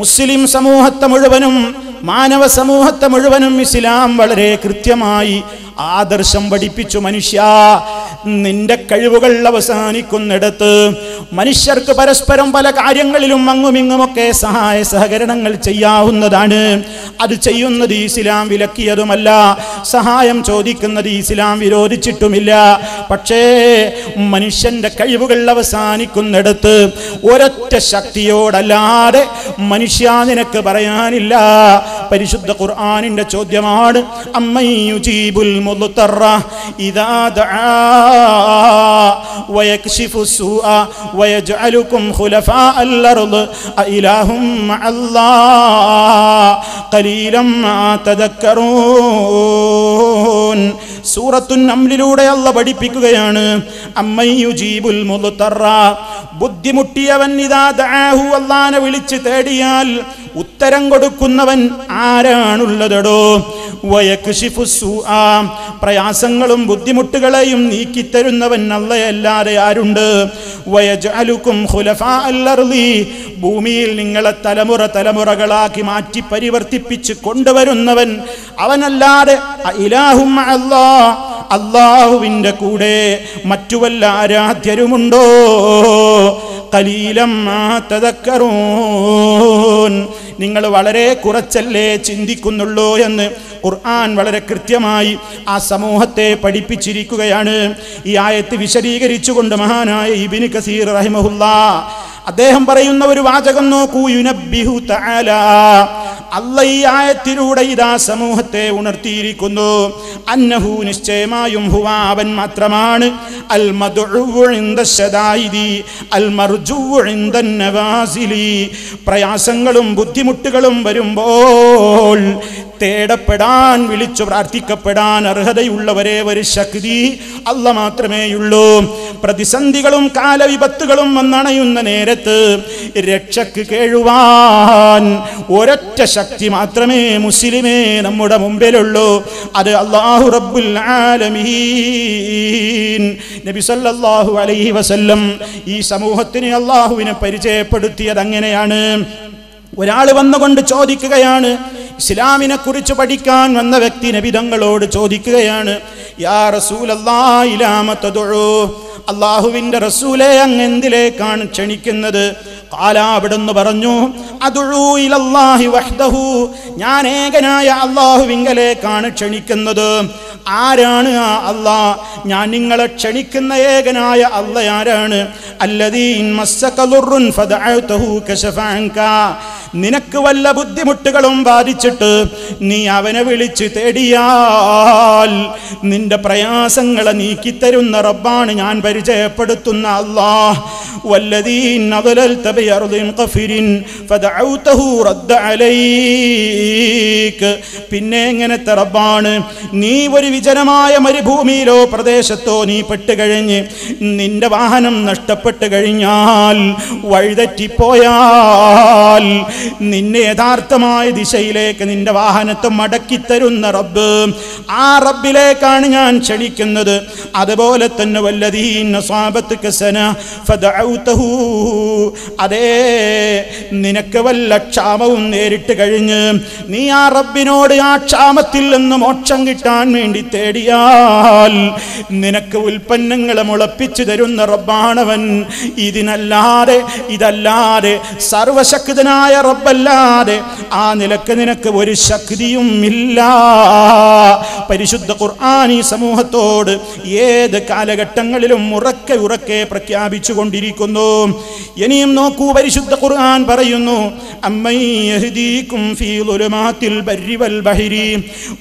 Speaker 1: മുസ്ലിം സമൂഹത്തെ മുഴുവനും മാനവ സമൂഹത്തെ മുഴുവനും ഇസ്ലാം വളരെ കൃത്യമായി ആദർശം പഠിപ്പിച്ചു. മനുഷ്യ, നിന്റെ കഴിവുകൾ അവസാനിക്കുന്നിടത്ത് മനുഷ്യർക്ക് പരസ്പരം പല കാര്യങ്ങളിലും അങ്ങുമിങ്ങുമൊക്കെ സഹായ സഹകരണങ്ങൾ ചെയ്യാവുന്നതാണ്. അത് ചെയ്യുന്നത് ഇസ്ലാം വിലക്കിയതുമല്ല, സഹായം ചോദിക്കുന്നത് ഇസ്ലാം വിരോധിച്ചിട്ടുമില്ല. പക്ഷേ മനുഷ്യന്റെ കഴിവുകൾ അവസാനിക്കുന്നിടത്ത് ഒരൊറ്റ ശക്തിയോടല്ലാതെ മനുഷ്യ നിനക്ക് പറയാനില്ല. പരിശുദ്ധ ഖുർആനിന്റെ ചോദ്യമാണ്, അമ്മൻ യുജീബുൽ മുദ്തറ ഇദാ ദആ വയക്ഷിഫു സൂഅ വയജ്അലുകും ഖുലഫാഅൽ അർദ് അഇലാഹും മഅല്ലാഹ് ഖലീലം മാ തദക്കറൂൻ. സൂറത്തുൻ നംലിലൂടെ അല്ലാഹ് പഠിപ്പിക്കുകയാണ്, അമ്മൻ യുജീബുൽ മുദ്തറ, ബുദ്ധിമുട്ടിയവൻ ഇദാ ദആഹു, അല്ലാഹനെ വിളിച്ച് തേടിയാൽ ഉത്തരം കൊടുക്കുന്നവൻ ആരാണുള്ളതടോ? വയക്ഷിഫു സൂഅ, പ്രയാസങ്ങളും ബുദ്ധിമുട്ടുകളെയും നീക്കിത്തരുന്നവൻ അല്ലാഹയല്ലാതെ ആരുണ്ട്? വയജ്അലുകും ഖുലഫാഅൽ അർളി, ഭൂമിയിൽ നിങ്ങളെ തലമുറ തലമുറകളാക്കി മാറ്റി പരിവർത്തിപ്പിച്ച് കൊണ്ടുവരുന്നവൻ അവനല്ലാതെ ഇലാഹും അല്ലാഹ്, അല്ലാഹുവിന്റെ കൂടെ മറ്റു വല്ല ആരാധ്യരുമുണ്ടോ? ഖലീലം മാ തദക്കറൂൻ, നിങ്ങൾ വളരെ കുറച്ചല്ലേ ചിന്തിക്കുന്നുള്ളൂ എന്ന് ഖുർആൻ വളരെ കൃത്യമായി ആ സമൂഹത്തെ പഠിപ്പിച്ചിരിക്കുകയാണ്. ഈ ആയത്ത് വിശദീകരിച്ചുകൊണ്ട് മഹാനായ ഇബ്നു കസീർ റഹിമഹുല്ലാഹ് അദ്ദേഹം പറയുന്ന ഒരു വാചകം നോക്കൂ. യുനബ്ബിഹു തആല, അല്ലാഹ് ഈ ആയത്തിലൂടെ ഇതാ സമൂഹത്തെ ഉണർത്തിയിരിക്കുന്നു. അന്നഹു, നിശ്ചയമായും, ഹുവ അവൻ മാത്രമാണ്, അൽ മദ്ഉഉ ഇൻദ ശദായിദി അൽ മർജൂഉ ഇൻദൻ നവാസിലി, പ്രയാസങ്ങളും ബുദ്ധിമുട്ടുകളും വരുമ്പോൾ തേടപ്പെടാൻ, വിളിച്ചു പ്രാർത്ഥിക്കപ്പെടാൻ അർഹതയുള്ളവരെ ഒരു ശക്തി അല്ലാഹ് മാത്രമേയുള്ളൂ. പ്രതിസന്ധികളും കാലവിപത്തുകളും വന്നണയുന്ന നേരത്ത് രക്ഷക്ക് കേഴുവാൻ ഒരൊറ്റ ശക്തി മാത്രമേ മുസ്ലിമേ നമ്മുടെ മുമ്പിലുള്ളൂ. അത് അല്ലാഹു റബ്ബുൽ ആലമീൻ. നബി സല്ലല്ലാഹു അലൈഹി വസല്ലം ഈ സമൂഹത്തിന് അല്ലാഹുവിനെ പരിചയപ്പെടുത്തിയത് അങ്ങനെയാണ്. ഒരാൾ വന്നുകൊണ്ട് ചോദിക്കുകയാണ്, ഇസ്ലാമിനെ കുറിച്ച് പഠിക്കാൻ വന്ന വ്യക്തി നബി തങ്ങളോട് ചോദിക്കുകയാണ്, യാ റസൂലല്ലാഹി ഇലാമ തദഉ, അല്ലാഹുവിന്റെ റസൂലേ അങ്ങ് എന്തിലേക്കാണ് ക്ഷണിക്കുന്നത്? ഖാല, അവിടുന്ന് പറഞ്ഞു, അദ്ഉ ഇലല്ലാഹി വഹ്ദഹു, ഞാൻ ഏകനായ അല്ലാഹുവിങ്കലേക്കാണ് ക്ഷണിക്കുന്നത്. ആരാണ് ആ അല്ലാഹ്? ഞാൻ നിങ്ങളെ ക്ഷണിക്കുന്ന ഏകനായ അല്ലാഹ് ആരാണ്? അല്ലദീ ഇൻ മസ്സക ദുർറുൻ ഫദഅതഹു കശഫ അൻക, നിനക്ക് വല്ല ബുദ്ധിമുട്ടുകളും ബാധിച്ചിട്ട് നീ അവനെ വിളിച്ച് തേടിയാൽ നിന്റെ പ്രയാസങ്ങളെ നീക്കിത്തരുന്ന റബ്ബാണ് ഞാൻ പരിചയപ്പെടുത്തുന്ന അല്ലാഹ്. വല്ലദീ നദലൽത ബിഅർദിൻ ഖഫിരിൻ ഫദഅതഹു റദ്ദ അലൈക, പിന്നെ എങ്ങനത്തെ റബ്ബാണ്? നീ ഒരു വിജനമായ മരുഭൂമിയിലോ പ്രദേശത്തോ നീ പെട്ടുകഴിഞ്ഞ് നിന്റെ വാഹനം നഷ്ടപ്പെട്ടു കഴിഞ്ഞാൽ, വഴിതെറ്റിപ്പോയാൽ നിന്നെ യഥാർത്ഥമായ ദിശയിലേക്ക് നിന്റെ വാഹനത്തെ മടക്കിത്തരുന്ന റബ്ബ്, ആ റബ്ബിലേക്കാണ് ഞാൻ ക്ഷണിക്കുന്നത്. അതുപോലെ തന്നെ വല്ലദീന സ്വാബത്തുക സന ഫദഅതഹു, അതേ നിനക്ക് വല്ല ക്ഷാമവും നേരിട്ട് കഴിഞ്ഞ് നീ ആ റബ്ബിനോട് ആ ക്ഷാമത്തിൽ നിന്ന് മോക്ഷം കിട്ടാൻ വേണ്ടി തേടിയാൽ നിനക്ക് ഉൽപ്പന്നങ്ങളെ മുളപ്പിച്ചു തരുന്ന റബ്ബാണവൻ. ഇതല്ലാതെ സർവശക്തനായ റബ്ബല്ലാതെ ആ നിലക്ക് നിനക്ക് ഒരു ശക്തിയും ഇല്ല. പരിശുദ്ധ ഖുർആൻ ഈ സമൂഹത്തോട് ഏത് കാലഘട്ടങ്ങളിലും ഉറക്കെ ഉറക്കെ പ്രഖ്യാപിച്ചു കൊണ്ടിരിക്കുന്നു. ഇനിയും നോക്കൂ, പരിശുദ്ധ ഖുർആൻ പറയുന്നു, അമ്മൻ യഹ്ദീകും ഫീ ളുലുമാത്തിൽ ബർരി വൽ ബഹരി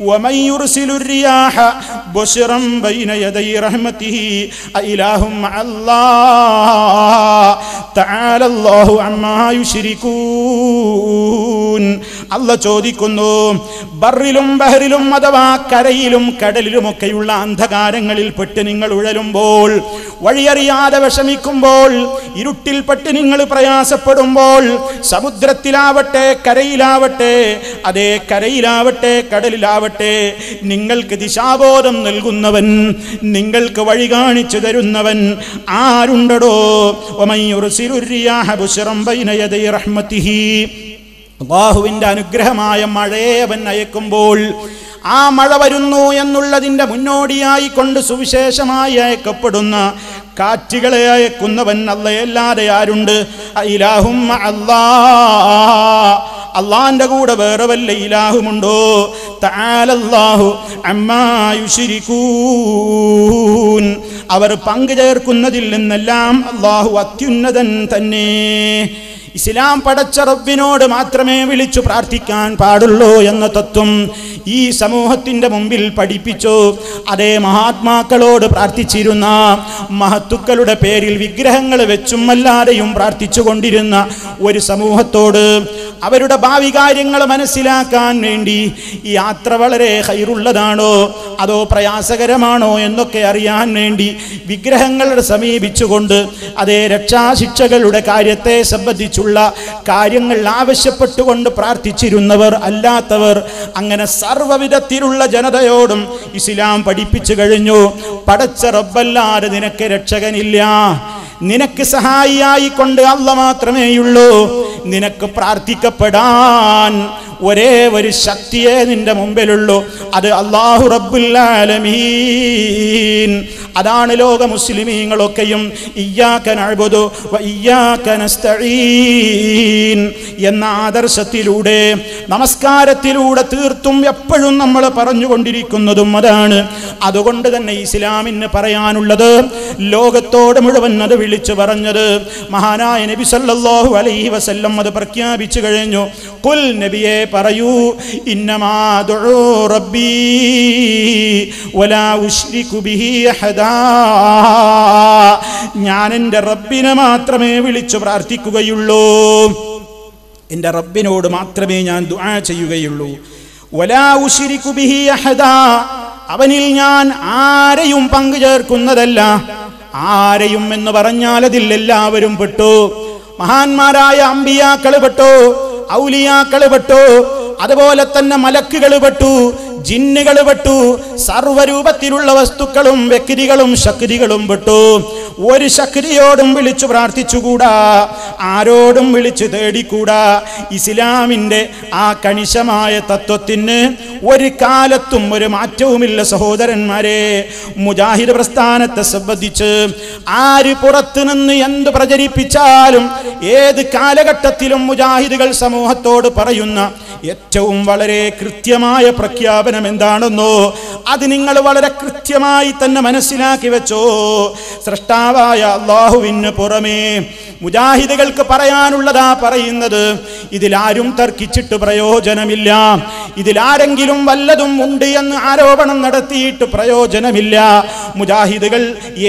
Speaker 1: വമൻ യുർസിലുർ റിയാഹ ബുശ്റൻ ബൈന യദൈ റഹ്മതിഹി അഇലാഹും മഅല്ലാഹ് തആലല്ലാഹു അമ്മാ യുശ്രികൂൻ. അല്ലാഹ് ചോദിക്കുന്നു, ബർറിലും ബഹറിലും അഥവാ കരയിലും കടലിലുമൊക്കെയുള്ള അന്ധകാരങ്ങളിൽ പെട്ട് നിങ്ങൾ ഉഴലുമ്പോൾ, വഴിയറിയാതെ വിഷമിക്കുമ്പോൾ, ഇരുട്ടിൽപ്പെട്ട് നിങ്ങൾ പ്രയാസപ്പെടുമ്പോൾ, സമുദ്രത്തിലാവട്ടെ കരയിലാവട്ടെ, അതേ കരയിലാവട്ടെ കടലിലാവട്ടെ, നിങ്ങൾക്ക് ദിശാബോധം നൽകുന്നവൻ, നിങ്ങൾക്ക് വഴി കാണിച്ചു തരുന്നവൻ ആരുണ്ടടോ? വമൻ യുർസിലുർ റിയാഹ ബുശ്റൻ ബൈന യദൈ റഹ്മതിഹി, അല്ലാഹുവിന്റെ അനുഗ്രഹമായ മഴയെ അവൻ അയക്കുമ്പോൾ, ആ മഴ വരുന്നു എന്നുള്ളതിൻ്റെ മുന്നോടിയായി കൊണ്ട് സുവിശേഷമായി അയക്കപ്പെടുന്ന കാറ്റുകളെ അയക്കുന്നവൻ അല്ലാതെ ആരുണ്ട്? ഇലാഹും അല്ലാഹ്, അള്ളാന്റെ കൂടെ വേറെ വല്ല ഇലാഹുമുണ്ടോ? തആലല്ലാഹു അമ്മാ യുശ്രികൂൻ, അവർ പങ്കുചേർക്കുന്നതിൽ നിന്നെല്ലാം അല്ലാഹു അത്യുന്നതൻ തന്നെ. ഇസ്ലാം പടച്ച റബ്ബിനോട് മാത്രമേ വിളിച്ചു പ്രാർത്ഥിക്കാൻ പാടുള്ളൂ എന്ന തത്വം ഈ സമൂഹത്തിൻ്റെ മുമ്പിൽ പഠിപ്പിച്ചു. അതേ മഹാത്മാക്കളോട് പ്രാർത്ഥിച്ചിരുന്ന, മഹത്തുക്കളുടെ പേരിൽ വിഗ്രഹങ്ങൾ വെച്ചും അല്ലാതെയും പ്രാർത്ഥിച്ചു കൊണ്ടിരുന്ന ഒരു സമൂഹത്തോട് അവരുടെ ഭാവി കാര്യങ്ങൾ മനസ്സിലാക്കാൻ വേണ്ടി ഈ യാത്ര വളരെ ഹൈറുള്ളതാണോ അതോ പ്രയാസകരമാണോ എന്നൊക്കെ അറിയാൻ വേണ്ടി വിഗ്രഹങ്ങളെ സമീപിച്ചുകൊണ്ട് അതേ രക്ഷാശിക്ഷകളുടെ കാര്യത്തെ സംബന്ധിച്ചുള്ള കാര്യങ്ങൾ ആവശ്യപ്പെട്ടുകൊണ്ട് പ്രാർത്ഥിച്ചിരുന്നവർ അല്ലാത്തവർ, അങ്ങനെ സർവ്വവിധത്തിലുള്ള ജനതയോടും ഇസ്ലാം പഠിപ്പിച്ചു കഴിഞ്ഞു, പടച്ച റബ്ബല്ലാതെ നിനക്ക് രക്ഷകനില്ല, നിനക്ക് സഹായിയായിക്കൊണ്ട് അല്ലാഹ് മാത്രമേയുള്ളൂ, നിനക്ക് പ്രാർത്ഥിക്കപ്പെടാൻ ഒരേ ഒരു ശക്തിയെ നിന്റെ മുമ്പിലുള്ളൂ, അത് അല്ലാഹു റബ്ബുൽ ആലമീൻ. അതാണ് ലോക മുസ്ലിമീങ്ങളൊക്കെയും ഇയ്യാക നഅ്ബുദു വ ഇയ്യാക നസ്തഈൻ എന്ന ആദർശത്തിലൂടെ നമസ്കാരത്തിലൂടെ തീർത്തും എപ്പോഴും നമ്മൾ പറഞ്ഞുകൊണ്ടിരിക്കുന്നതും അതാണ്. അതുകൊണ്ട് തന്നെ ഇസ്ലാമിന് പറയാനുള്ളത്, ലോകത്തോട് മുഴുവൻ അത് വിളിച്ചു പറഞ്ഞത് മഹാനായ നബി സല്ലല്ലാഹു അലൈഹി വസല്ലം അത് പ്രഖ്യാപിച്ചു കഴിഞ്ഞു. ഖുൽ, നബിയെ പറയൂ, ഇന്നമാ ദുഉ റബ്ബി വലാ ഉശ്രികു ബിഹി അഹദാ, ഞാൻ എൻ്റെ റബ്ബിനെ മാത്രമേ വിളിച്ചു പ്രാർത്ഥിക്കുകയുള്ളൂ, എൻ്റെ റബ്ബിനോട് മാത്രമേ ഞാൻ ദുആ ചെയ്യുകയുള്ളൂ. വലാ ഉശ്രികു ബിഹി അഹദാ, അവനിൽ ഞാൻ ആരെയും പങ്കു ചേർക്കുന്നതല്ല. ആരെയും എന്ന് പറഞ്ഞാൽ അതിൽ എല്ലാവരും പെട്ടു. മഹാന്മാരായ അമ്പിയാക്കൾ പെട്ടു, ഔലിയാക്കൾ പെട്ടു, അതുപോലെ തന്നെ മലക്കുകൾ പെട്ടു, ജിന്നുകൾ പെട്ടു, സർവ്വരൂപത്തിലുള്ള വസ്തുക്കളും വ്യക്തികളും ശക്തികളും പെട്ടു. ഒരു ശക്തിയോടും വിളിച്ചു പ്രാർത്ഥിച്ചുകൂടാ, ആരോടും വിളിച്ചു തേടിക്കൂടാ. ഇസ്ലാമിൻ്റെ ആ കണിശമായ തത്വത്തിന് ഒരു കാലത്തും ഒരു മാറ്റവുമില്ല. സഹോദരന്മാരെ, മുജാഹിദ് പ്രസ്ഥാനത്തെ സംബന്ധിച്ച് ആര് പുറത്തു നിന്ന് എന്ത് പ്രചരിപ്പിച്ചാലും ഏത് കാലഘട്ടത്തിലും മുജാഹിദുകൾ സമൂഹത്തോട് പറയുന്ന ഏറ്റവും വളരെ കൃത്യമായ പ്രഖ്യാപനം എന്താണെന്നോ അത് നിങ്ങൾ വളരെ കൃത്യമായി തന്നെ മനസ്സിലാക്കി വെച്ചോ. സൃഷ്ടാവായ അല്ലാഹുവിന് പുറമേ മുജാഹിദുകൾക്ക് പറയാനുള്ളതാ പറയുന്നത്. ഇതിലാരും തർക്കിച്ചിട്ട് പ്രയോജനമില്ല, ഇതിലാരെങ്കിലും വല്ലതും ഉണ്ട് എന്ന് ആരോപണം നടത്തിയിട്ട് പ്രയോജനമില്ല. മുജാഹിദുകൾ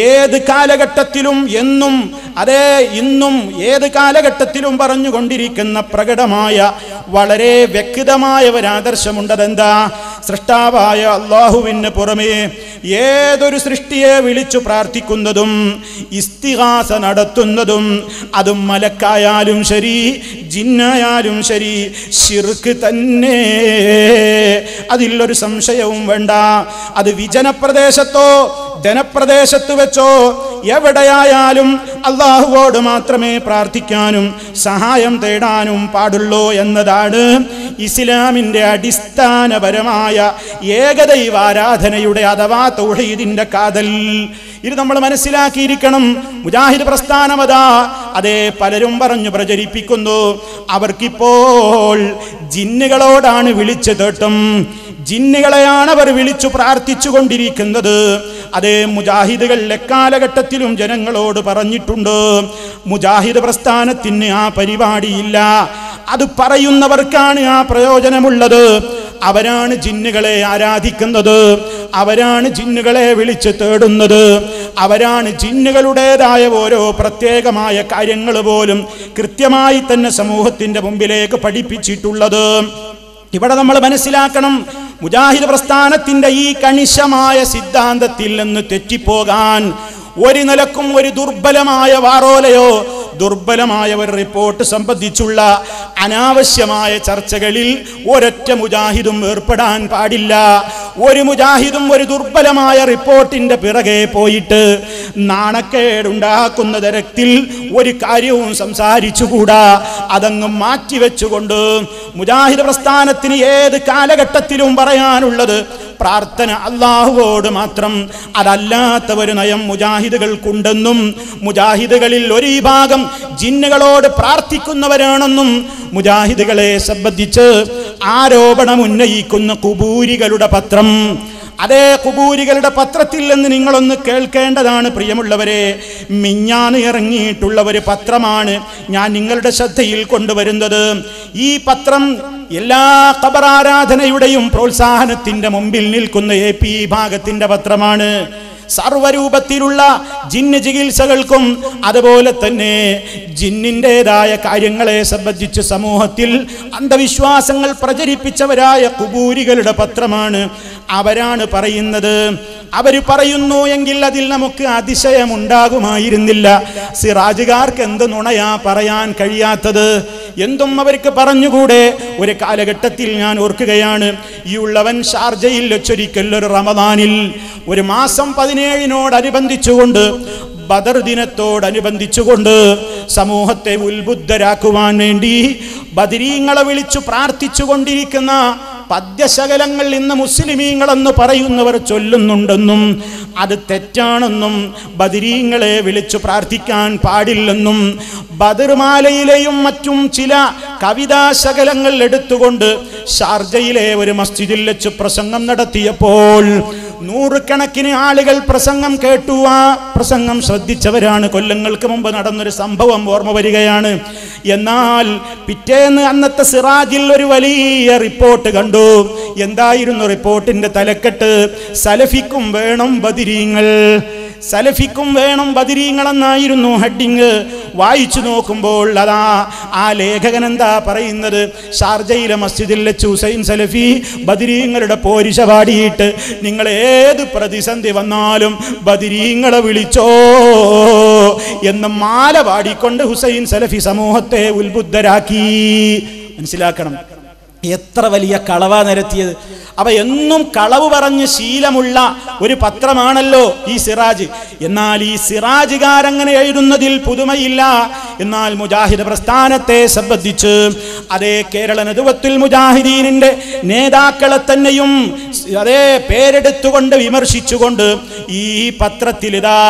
Speaker 1: ഏത് കാലഘട്ടത്തിലും എന്നും അതേ ഇന്നും ഏത് കാലഘട്ടത്തിലും പറഞ്ഞുകൊണ്ടിരിക്കുന്ന പ്രകടമായ വളരെ വ്യക്തമായ ഒരു ആദർശമുണ്ട്. അതെന്താ? സൃഷ്ടാവായ അല്ലാഹുവിന് പുറമേ ഏതൊരു സൃഷ്ടിയെ വിളിച്ചു പ്രാർത്ഥിക്കുന്നതും ഇസ്തിഗാസ നടത്തുന്നതും അതും മലക്കായാലും ശരി ജിന്നായാലും ശരി ശിർക്ക് തന്നെ, അതിലൊരു സംശയവും വേണ്ട. അത് വിജനപ്രദേശത്തോ ധനപ്രദേശത്ത് വെച്ചോ എവിടെയായാലും അല്ലാഹുവോട് മാത്രമേ പ്രാർത്ഥിക്കാനും സഹായം തേടാനും പാടുള്ളൂ എന്നതാണ് ഇസ്ലാമിൻ്റെ അടിസ്ഥാനപരമായ ഏകദൈവാരാധനയുടെ അഥവാ തൗഹീദിൻ്റെ കാതൽ. ഇത് നമ്മൾ മനസ്സിലാക്കിയിരിക്കണം. മുജാഹിദ് പ്രസ്ഥാനമതാ അതേ പലരും പറഞ്ഞു പ്രചരിപ്പിക്കുന്നു, അവർക്കിപ്പോൾ ജിന്നുകളോടാണ് വിളിച്ചു തേട്ടം, ജിന്നുകളെയാണ് അവർ വിളിച്ചു പ്രാർത്ഥിച്ചു കൊണ്ടിരിക്കുന്നത്. അതേ മുജാഹിദുകൾ എക്കാലഘട്ടത്തിലും ജനങ്ങളോട് പറഞ്ഞിട്ടുണ്ട്, മുജാഹിദ് പ്രസ്ഥാനത്തിന് ആ പരിപാടിയില്ല, അത് പറയുന്നവർക്കാണ് ആ പ്രയോജനമുള്ളത്. അവരാണ് ജിന്നുകളെ ആരാധിക്കുന്നത്, അവരാണ് ജിന്നുകളെ വിളിച്ച് തേടുന്നത്, അവരാണ് ജിന്നുകളുടേതായ ഓരോ പ്രത്യേകമായ കാര്യങ്ങൾ പോലും കൃത്യമായി തന്നെ സമൂഹത്തിന്റെ മുമ്പിലേക്ക് പഠിപ്പിച്ചിട്ടുള്ളത്. ഇവിടെ നമ്മൾ മനസ്സിലാക്കണം, മുജാഹിദ് പ്രസ്ഥാനത്തിന്റെ ഈ കണിശമായ സിദ്ധാന്തത്തിൽ നിന്ന് തെറ്റിപ്പോകാൻ ഒരു നിലക്കും ഒരു ദുർബലമായ വാറോലയോ ദുർബലമായ ഒരു റിപ്പോർട്ട് സംബന്ധിച്ചുള്ള അനാവശ്യമായ ചർച്ചകളിൽ ഒരൊറ്റ മുജാഹിദും ഏർപ്പെടാൻ പാടില്ല. ഒരു മുജാഹിദും ഒരു ദുർബലമായ റിപ്പോർട്ടിന്റെ പിറകെ പോയിട്ട് നാണക്കേടുണ്ടാക്കുന്ന തരത്തിൽ ഒരു കാര്യവും സംസാരിച്ചുകൂടാ. അതങ്ങ് മാറ്റിവെച്ചുകൊണ്ട് മുജാഹിദ് പ്രസ്ഥാനത്തിന് ഏത് കാലഘട്ടത്തിലും പറയാനുള്ളത് പ്രാർത്ഥന അല്ലാഹുവോട് മാത്രം. അതല്ലാത്ത ഒരു നയം മുജാഹിദുകൾക്കുണ്ടെന്നും മുജാഹിദുകളിൽ ഒരു വിഭാഗം ജിന്നുകളോട് പ്രാർത്ഥിക്കുന്നവരാണെന്നും മുജാഹിദുകളെ സംബന്ധിച്ച് ആരോപണം ഉന്നയിക്കുന്ന ഖുബൂരികളുടെ പത്രം, അതേ ഖുബൂരികളുടെ പത്രത്തിൽ നിന്ന് നിങ്ങളൊന്ന് കേൾക്കേണ്ടതാണ് പ്രിയമുള്ളവരെ. മിഞ്ഞാന്ന് ഇറങ്ങിയിട്ടുള്ള ഒരു പത്രമാണ് ഞാൻ നിങ്ങളുടെ ശ്രദ്ധയിൽ കൊണ്ടുവരുന്നത്. ഈ പത്രം എല്ലാ ഖബറാരാധനയുടെയും പ്രോത്സാഹനത്തിന്റെ മുമ്പിൽ നിൽക്കുന്ന AP വിഭാഗത്തിന്റെ പത്രമാണ്. സർവരൂപത്തിലുള്ള ജിന്ന് ചികിത്സകൾക്കും അതുപോലെ തന്നെ ജിന്നിൻ്റെതായ കാര്യങ്ങളെ സംബന്ധിച്ച് സമൂഹത്തിൽ അന്ധവിശ്വാസങ്ങൾ പ്രചരിപ്പിച്ചവരായ ഖുബൂരികളുടെ പത്രമാണ്. അവരാണ് പറയുന്നത്. അവർ പറയുന്നു എങ്കിൽ അതിൽ നമുക്ക് അതിശയമുണ്ടാകുമായിരുന്നില്ല. സിറാജുകാർക്ക് എന്ത് നുണയാ പറയാൻ കഴിയാത്തത്? എന്തും അവർക്ക് പറഞ്ഞുകൂടെ? ഒരു കാലഘട്ടത്തിൽ ഞാൻ ഓർക്കുകയാണ്, ഈ ഉള്ളവൻ ഷാർജയിൽ വെച്ചൊരിക്കൽ ഒരു റമദാനിൽ ഒരു മാസം 17-നോടനുബന്ധിച്ചുകൊണ്ട് ബദർ ദിനത്തോടനുബന്ധിച്ചുകൊണ്ട് സമൂഹത്തെ ഉത്ബുദ്ധരാക്കുവാൻ വേണ്ടി ബദരീങ്ങളെ വിളിച്ചു പ്രാർത്ഥിച്ചു കൊണ്ടിരിക്കുന്ന പദ്യശകലങ്ങൾ ഇന്ന് മുസ്ലിമീങ്ങളെന്ന് പറയുന്നവർ ചൊല്ലുന്നുണ്ടെന്നും അത് തെറ്റാണെന്നും ബദരീങ്ങളെ വിളിച്ചു പ്രാർത്ഥിക്കാൻ പാടില്ലെന്നും ബദർമാലയിലെയും മറ്റും ചില കവിതാശകലങ്ങൾ എടുത്തുകൊണ്ട് ഷാർജയിലെ ഒരു മസ്ജിദിൽ വെച്ച് പ്രസംഗം നടത്തിയപ്പോൾ നൂറുകണക്കിന് ആളുകൾ പ്രസംഗം കേട്ടു. ആ പ്രസംഗം ശ്രദ്ധിച്ചവരാണ്. കൊല്ലങ്ങൾക്ക് മുമ്പ് നടന്നൊരു സംഭവം ഓർമ്മ വരികയാണ്. എന്നാൽ പിറ്റേന്ന് അന്നത്തെ സിറാജിൽ ഒരു വലിയ റിപ്പോർട്ട് കണ്ടു. എന്തായിരുന്നു റിപ്പോർട്ടിന്റെ തലക്കെട്ട്? സലഫിക്കും വേണം ബദരീങ്ങൾ, സലഫിക്കും വേണം ബദരീങ്ങൾ എന്നായിരുന്നു ഹെഡിങ്. വായിച്ചു നോക്കുമ്പോൾ അതാ ആ ലേഖകൻ എന്താ പറയുന്നത്? ഷാർജയിലെ മസ്ജിദിൽ വെച്ച് ഹുസൈൻ സലഫി ബദരീങ്ങളുടെ പോരിശ പാടിയിട്ട് നിങ്ങൾ ഏത് പ്രതിസന്ധി വന്നാലും ബദരീങ്ങളെ വിളിച്ചോ എന്ന് മാല പാടിക്കൊണ്ട് ഹുസൈൻ സലഫി സമൂഹത്തെ ഉത്ബുദ്ധരാക്കി. മനസ്സിലാക്കണം, എത്ര വലിയ കളവാ നിരത്തിയത്. അവ എന്നും കളവ് പറഞ്ഞ് ശീലമുള്ള ഒരു പത്രമാണല്ലോ ഈ സിറാജ്. എന്നാൽ ഈ സിറാജുകാരങ്ങനെ എഴുതുന്നതിൽ പുതുമയില്ല. എന്നാൽ മുജാഹിദ് പ്രസ്ഥാനത്തെ സംബന്ധിച്ച് അതേ കേരള നദുവത്തുൽ മുജാഹിദീനിന്റെ നേതാക്കളെ തന്നെയും അതേ പേരെടുത്തുകൊണ്ട് വിമർശിച്ചുകൊണ്ട് ഈ പത്രത്തിൽ ഇതാ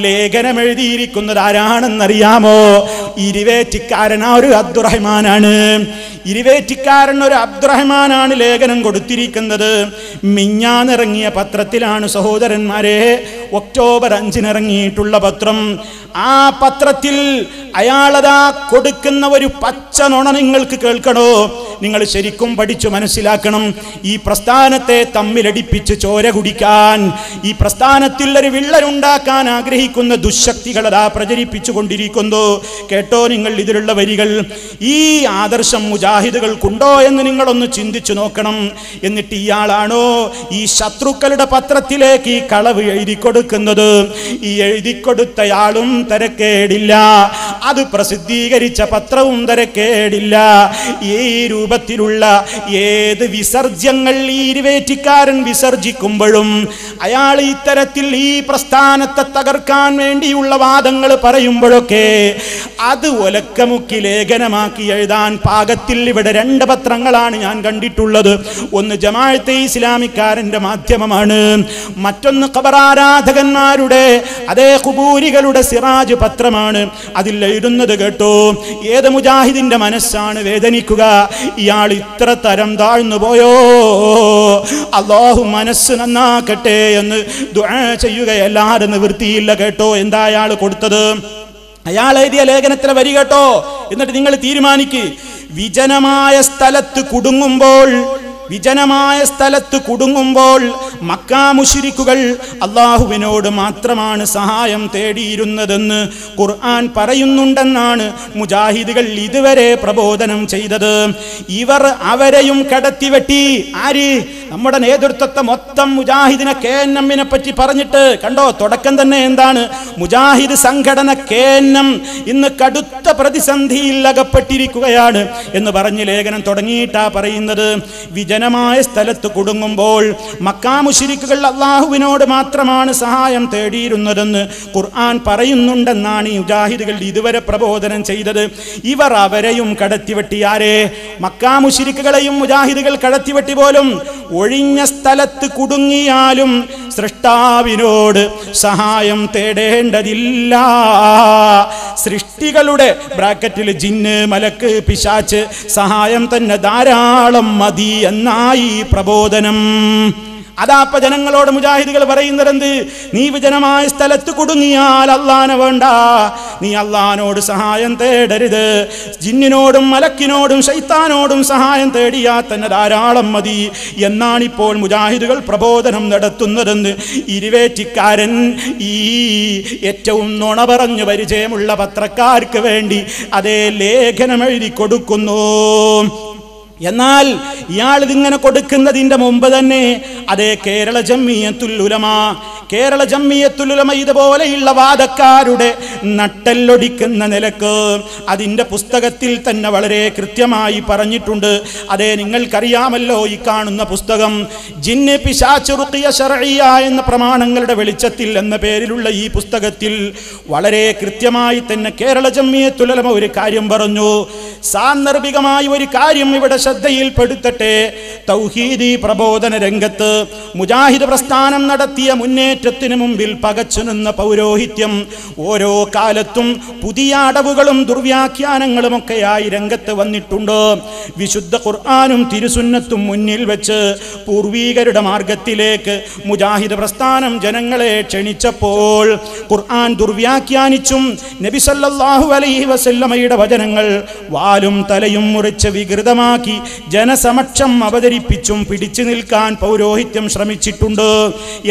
Speaker 1: ലേഖനം എഴുതിയിരിക്കുന്നത് ആരാണെന്നറിയാമോ? ഇരുവേറ്റിക്കാരൻ ഒരു അബ്ദുറഹ്മാനാണ്. ഇരുവേറ്റിക്കാരൻ ഒരു അബ്ദുറഹ്മാനാണ് ലേഖനം കൊടുത്തിരിക്കുന്നത്. മിഞ്ഞാന്നിറങ്ങിയ പത്രത്തിലാണ് സഹോദരന്മാരെ, ഒക്ടോബർ 5 ഇറങ്ങിയിട്ടുള്ള പത്രം. ആ പത്രത്തിൽ അയാളതാ കൊടുക്കുന്ന ഒരു പച്ച നുണ നിങ്ങൾക്ക് കേൾക്കണോ? നിങ്ങൾ ശരിക്കും പഠിച്ചു മനസ്സിലാക്കണം. ഈ പ്രസ്ഥാനത്തെ തമ്മിലടിപ്പിച്ച് ചോര കുടിക്കാൻ, ഈ പ്രസ്ഥാനത്തിൽ ഒരു വിള്ളലുണ്ടാക്കാൻ ആഗ്രഹിക്കുന്ന ദുശക്തികൾ അതാ പ്രചരിപ്പിച്ചു കൊണ്ടിരിക്കുന്നു. കേട്ടോ നിങ്ങൾ ഇതിലുള്ള വരികൾ. ഈ ആദർശം മുജാഹിദുകൾക്കുണ്ടോ എന്ന് നിങ്ങളൊന്ന് ചിന്തിച്ചു നോക്കണം. എന്നിട്ട് ഇയാളാണോ ഈ ശത്രുക്കളുടെ പത്രത്തിലേക്ക് ഈ കളവ് എഴുതി കൊടുക്കുന്നത്? ഈ എഴുതിക്കൊടുത്തയാളും തരക്കേടില്ല, അത് പ്രസിദ്ധീകരിച്ച പത്രവും തരക്കേടില്ല. ഈ രൂപത്തിലുള്ള ഏത് വിസർജ്യങ്ങൾ ഈ ഇരുവേറ്റിക്കാരൻ വിസർജിക്കുമ്പോഴും അയാൾ ഇത്തരത്തിൽ ഈ പ്രസ്ഥാനത്തെ തകർക്കാൻ വേണ്ടിയുള്ള വാദങ്ങൾ പറയുമ്പോഴൊക്കെ അത് ഒലക്കമുക്കി ലേഖനമാക്കി എഴുതാൻ പാകത്തിൽ ഇവിടെ 2 പത്രങ്ങളാണ് ഞാൻ കണ്ടിട്ടുള്ളത്. ഒന്ന് ജമാഅത്തെ ഇസ്ലാമിക്കാരന്റെ മാധ്യമമാണ്, മറ്റൊന്ന് ഖബറാരാധകന്മാരുടെ അതേ ഖുബൂരികളുടെ സിറാജ് പത്രമാണ്. അതിൽ എഴുതുന്നത് കേട്ടോ, ഏത് മുജാഹിദിന്റെ മനസ്സാണ് വേദനിക്കുക? ഇയാൾ ഇത്ര തരം താഴ്ന്നു പോയോ? അല്ലാഹു മനസ്സ് നന്നാക്കട്ടെ എന്ന് ദുആ ചെയ്യുകയല്ലാതെ നിവൃത്തിയില്ല കേട്ടോ. എന്താ അയാൾ കൊടുത്തത്? അയാൾ എഴുതിയ ലേഖനത്തിലെ വരി കേട്ടോ, എന്നിട്ട് നിങ്ങൾ തീരുമാനിക്ക്. വിജനമായ സ്ഥലത്ത് കുടുങ്ങുമ്പോൾ മക്കാ മുശ്രിക്കുകൾ അല്ലാഹുവിനോട് മാത്രമാണ് സഹായം തേടിയിരുന്നതെന്ന് ഖുർആൻ പറയുന്നുണ്ടെന്നാണ് മുജാഹിദുകൾ ഇതുവരെ പ്രബോധനം ചെയ്തത്. ഇവർ അവരെയും കടത്തിവെട്ടി. ആര്? നമ്മുടെ നേതൃത്വത്തെ മൊത്തം മുജാഹിദിനെ KNM-നെ പറ്റി പറഞ്ഞിട്ട് കണ്ടോ, തുടക്കം തന്നെ എന്താണ്? മുജാഹിദ് സംഘടന KNM ഇന്ന് കടുത്ത പ്രതിസന്ധിയിൽ അകപ്പെട്ടിരിക്കുകയാണ് എന്ന് പറഞ്ഞ് ലേഖനം തുടങ്ങിയിട്ടാ പറയുന്നത്. വിജനമായ സ്ഥലത്ത് കുടുങ്ങുമ്പോൾ മക്കാ മുശ്രിക്കുകൾ അല്ലാഹുവിനോട് മാത്രമാണ് സഹായം തേടിയിരുന്നതെന്ന് ഖുർആൻ പറയുന്നുണ്ടെന്നാണ് ഈ മുജാഹിദുകൾ ഇതുവരെ പ്രബോധനം ചെയ്തത്. ഇവർ അവരെയും കടത്തിവെട്ടി. ആരെ? മക്കാ മുശ്രിക്കുകളെയും മുജാഹിദുകൾ കടത്തിവെട്ടി. പോലും ഒഴിഞ്ഞ സ്ഥലത്ത് കുടുങ്ങിയാലും സൃഷ്ടാവിനോട് സഹായം തേടേണ്ടതില്ല. സൃഷ്ടികളുടെ ബ്രാക്കറ്റിൽ ജിന്ന്, മലക്ക്, പിശാച്ച് സഹായം തന്നെ ധാരാളം മതി എന്നായി പ്രബോധനം. അതാപ്പ ജനങ്ങളോട് മുജാഹിദുകൾ പറയുന്നത് എന്ത്? നീ വിജനമായ സ്ഥലത്ത് കുടുങ്ങിയാൽ അള്ളാനെ വേണ്ട, നീ അള്ളാനോട് സഹായം തേടരുത്. ജിന്നിനോടും മലക്കിനോടും ശൈത്താനോടും സഹായം തേടിയാൽ തന്നെ ധാരാളം മതി എന്നാണിപ്പോൾ മുജാഹിദുകൾ പ്രബോധനം നടത്തുന്നതെന്ന് ഇരുവേറ്റിക്കാരൻ ഈ ഏറ്റവും നുണ പറഞ്ഞു പരിചയമുള്ള പത്രക്കാർക്ക് വേണ്ടി അതേ ലേഖനം എഴുതി കൊടുക്കുന്നു. എന്നാൽ ഇയാൾ ഇതിങ്ങനെ കൊടുക്കുന്നതിൻ്റെ മുമ്പ് തന്നെ അതേ കേരള ജംഇയ്യത്തുൽ ഉലമ ഇതുപോലെയുള്ള വാദക്കാരുടെ നട്ടെല്ലൊടിക്കുന്ന നിലക്ക് അതിൻ്റെ പുസ്തകത്തിൽ തന്നെ വളരെ കൃത്യമായി പറഞ്ഞിട്ടുണ്ട്. അതേ, നിങ്ങൾക്കറിയാമല്ലോ ഈ കാണുന്ന പുസ്തകം ജിന്ന്, പിശാച്ച്, റുഖിയ ശർഇയ്യ എന്ന പ്രമാണങ്ങളുടെ വെളിച്ചത്തിൽ എന്ന പേരിലുള്ള ഈ പുസ്തകത്തിൽ വളരെ കൃത്യമായി തന്നെ കേരള ജംഇയ്യത്തുൽ ഉലമ ഒരു കാര്യം പറഞ്ഞു. സാന്ദർഭികമായി ഒരു കാര്യം ഇവിടെ ശ്രദ്ധയിൽപ്പെടുത്തട്ടെ. തൗഹീദി പ്രബോധന രംഗത്ത് മുജാഹിദ് പ്രസ്ഥാനം നടത്തിയ മുന്നേറ്റത്തിന് മുമ്പിൽ പകച്ചുനിന്ന പൗരോഹിത്യം ഓരോ കാലത്തും പുതിയ അടവുകളും ദുർവ്യാഖ്യാനങ്ങളുമൊക്കെയായി രംഗത്ത് വന്നിട്ടുണ്ട്. വിശുദ്ധ ഖുർആനും തിരുസുന്നത്തും മുന്നിൽ വെച്ച് പൂർവീകരുടെ മാർഗത്തിലേക്ക് മുജാഹിദ് പ്രസ്ഥാനം ജനങ്ങളെ ക്ഷണിച്ചപ്പോൾ ഖുർആൻ ദുർവ്യാഖ്യാനിച്ചും നബി സല്ലല്ലാഹു അലൈഹി വസല്ലമയുടെ വചനങ്ങൾ വാലും തലയും മുറിച്ച് വികൃതമാക്കി ജനസമക്ഷം അവതരിപ്പിച്ചും പിടിച്ചു നിൽക്കാൻ പൗരോഹിത്യം ശ്രമിച്ചിട്ടുണ്ട്.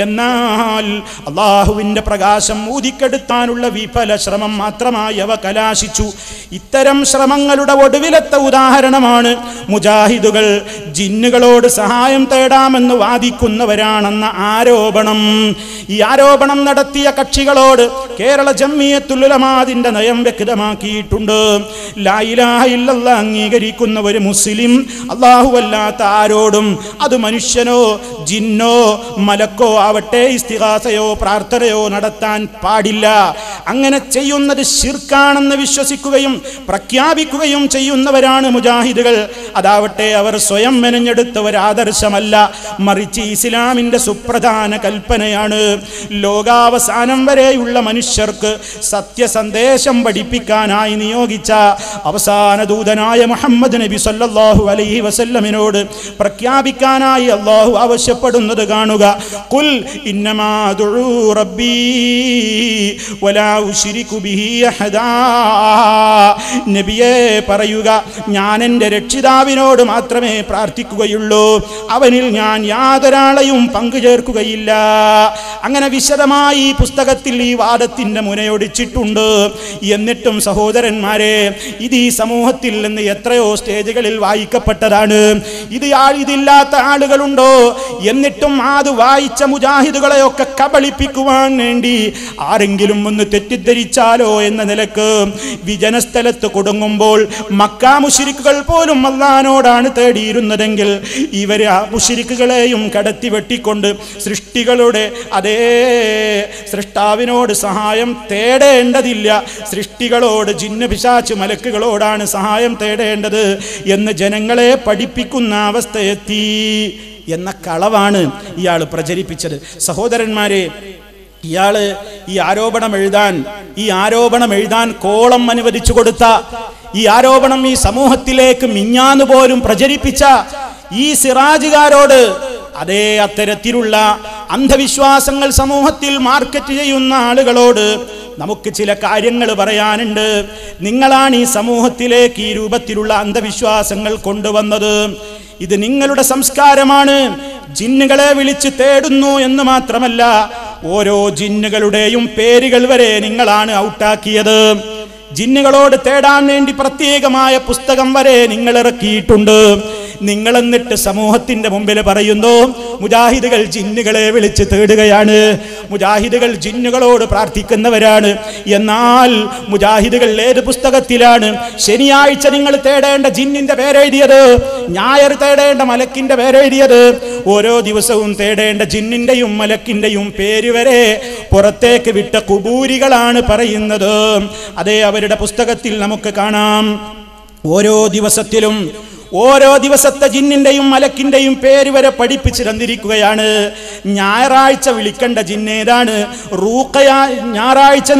Speaker 1: എന്നാൽ അള്ളാഹുവിൻ്റെ പ്രകാശം ഊതിക്കെടുത്താനുള്ള വിഫല ശ്രമം മാത്രമായി അവ കലാശിച്ചു. ഇത്തരം ശ്രമങ്ങളുടെ ഒടുവിലത്തെ ഉദാഹരണമാണ് മുജാഹിദുകൾ ജിന്നുകളോട് സഹായം തേടാമെന്ന് വാദിക്കുന്നവരാണെന്ന ആരോപണം. ഈ ആരോപണം നടത്തിയ കക്ഷികളോട് കേരള ജംഇയ്യത്തുൽ ഉലമ അതിൻ്റെ നയം വ്യക്തമാക്കിയിട്ടുണ്ട്. ലാ ഇലാഹ ഇല്ലല്ലാഹ് അംഗീകരിക്കുന്ന ഒരു മുസ്ലിം അല്ലാഹുവല്ലാത്ത ആരോടും, അത് മനുഷ്യനോ ജിന്നോ മലക്കോ ആവട്ടെ, ഇസ്തിഗാസയോ പ്രാർത്ഥനയോ നടത്താൻ പാടില്ല. അങ്ങനെ ചെയ്യുന്നത് ശിർക്കാണെന്ന് വിശ്വസിക്കുകയും പ്രഖ്യാപിക്കുകയും ചെയ്യുന്നവരാണ് മുജാഹിദുകൾ. അതാവട്ടെ അവർ സ്വയം മെനഞ്ഞെടുത്ത ഒരു ആദർശമല്ല, മറിച്ച് ഇസ്ലാമിൻ്റെ സുപ്രധാന കൽപ്പനയാണ്. ലോകാവസാനം വരെയുള്ള മനുഷ്യർക്ക് സത്യസന്ദേശം പഠിപ്പിക്കാനായി നിയോഗിച്ച അവസാന ദൂതനായ മുഹമ്മദ് നബി സല്ലല്ലാഹു അലൈഹി വസല്ലമിനോട് പ്രഖ്യാപിക്കാനായി അല്ലാഹു ആവശ്യപ്പെടുന്നത് കാണുക. ഖുൽ ഇന്നമാ അദ്ഉ റബ്ബി വലാ ഉശ്രികു ബിഹി അഹദാ. നബിയേ പറയുക, ഞാൻ എൻ്റെ രക്ഷിതാവിനോട് മാത്രമേ പ്രാർത്ഥിക്കുകയുള്ളൂ, അവനിൽ ഞാൻ യാതൊരാളെയും പങ്കുചേർക്കുകയില്ല. അങ്ങനെ വിശദമായി ഈ പുസ്തകത്തിൽ ഈ വാദത്തിൻ്റെ മുനയൊടിച്ചിട്ടുണ്ട്. എന്നിട്ടും സഹോദരന്മാരെ, ഇത് ഈ സമൂഹത്തിൽ നിന്ന് എത്രയോ സ്റ്റേജുകളിൽ വായിക്കപ്പെട്ടതാണ്. ഇതില്ലാത്ത ആളുകളുണ്ടോ? എന്നിട്ടും അത് വായിച്ച മുജാഹിദുകളെയൊക്കെ കബളിപ്പിക്കുവാൻ വേണ്ടി ആരെങ്കിലും ഒന്ന് തെറ്റിദ്ധരിച്ചാലോ എന്ന നിലക്ക് വിജനസ്ഥലത്ത് കൊടുങ്ങുമ്പോൾ മക്കാ മുശ്രിക്കുകൾ പോലും അല്ലാഹുവിനോടാണ് തേടിയിരുന്നതെങ്കിൽ ഇവർ ആ മുശ്രിക്കുകളെയും കടത്തി വെട്ടിക്കൊണ്ട് സൃഷ്ടികളുടെ അതേ സൃഷ്ടാവിനോട് സഹായം തേടേണ്ടതില്ല, സൃഷ്ടികളോട് ജിന്ന് പിശാച് മലക്കുകളോടാണ് സഹായം തേടേണ്ടത് എന്ന് ജനങ്ങളെ പഠിപ്പിക്കുന്ന അവസ്ഥയെത്തി എന്ന കളവാണ് ഇയാൾ പ്രചരിപ്പിച്ചത്. സഹോദരന്മാരെ, ഇയാള് ഈ ആരോപണം എഴുതാൻ കോളം അനുവദിച്ചു കൊടുത്ത, ഈ ആരോപണം ഈ സമൂഹത്തിലേക്ക് മിഞ്ഞാന്ന് പോലും പ്രചരിപ്പിച്ച ഈ സിറാജുകാരോട്, അതേ അത്തരത്തിലുള്ള അന്ധവിശ്വാസങ്ങൾ സമൂഹത്തിൽ മാർക്കറ്റ് ചെയ്യുന്ന ആളുകളോട് നമുക്ക് ചില കാര്യങ്ങൾ പറയാനുണ്ട്. നിങ്ങളാണ് ഈ സമൂഹത്തിലേക്ക് ഈ രൂപത്തിലുള്ള അന്ധവിശ്വാസങ്ങൾ കൊണ്ടുവന്നത്. ഇത് നിങ്ങളുടെ സംസ്കാരമാണ്. ജിന്നുകളെ വിളിച്ച് തേടുന്നു എന്ന് മാത്രമല്ല, ഓരോ ജിന്നുകളുടെയും പേരുകൾ വരെ നിങ്ങളാണ് ഔട്ടാക്കിയത്. ജിന്നുകളോട് തേടാൻ വേണ്ടി പ്രത്യേകമായ പുസ്തകം വരെ നിങ്ങൾ ഇറക്കിയിട്ടുണ്ട്. നിങ്ങൾ എന്നിട്ട് സമൂഹത്തിന്റെ മുമ്പിൽ പറയുന്നു മുജാഹിദുകൾ ജിന്നുകളെ വിളിച്ച് തേടുകയാണ്, മുജാഹിദുകൾ ജിന്നുകളോട് പ്രാർത്ഥിക്കുന്നവരാണ്. എന്നാൽ മുജാഹിദുകൾ ഏത് പുസ്തകത്തിലാണ് ശനിയാഴ്ച നിങ്ങൾ തേടേണ്ട ജിന്നിന്റെ പേരെഴുതിയത്, ഞായർ തേടേണ്ട മലക്കിന്റെ പേരെഴുതിയത്? ഓരോ ദിവസവും തേടേണ്ട ജിന്നിന്റെയും മലക്കിന്റെയും പേര് വരെ പുറത്തേക്ക് വിട്ട കുബൂരികളാണ് പറയുന്നത്. അതേ, അവരുടെ പുസ്തകത്തിൽ നമുക്ക് കാണാം. ഓരോ ദിവസത്തെ ജിന്നിന്റെയും മലക്കിന്റെയും പേര് വരെ പഠിപ്പിച്ചു തന്നിരിക്കുകയാണ്. ഞായറാഴ്ച വിളിക്കേണ്ട ജിന്നേതാണ്? ഞായറാഴ്ച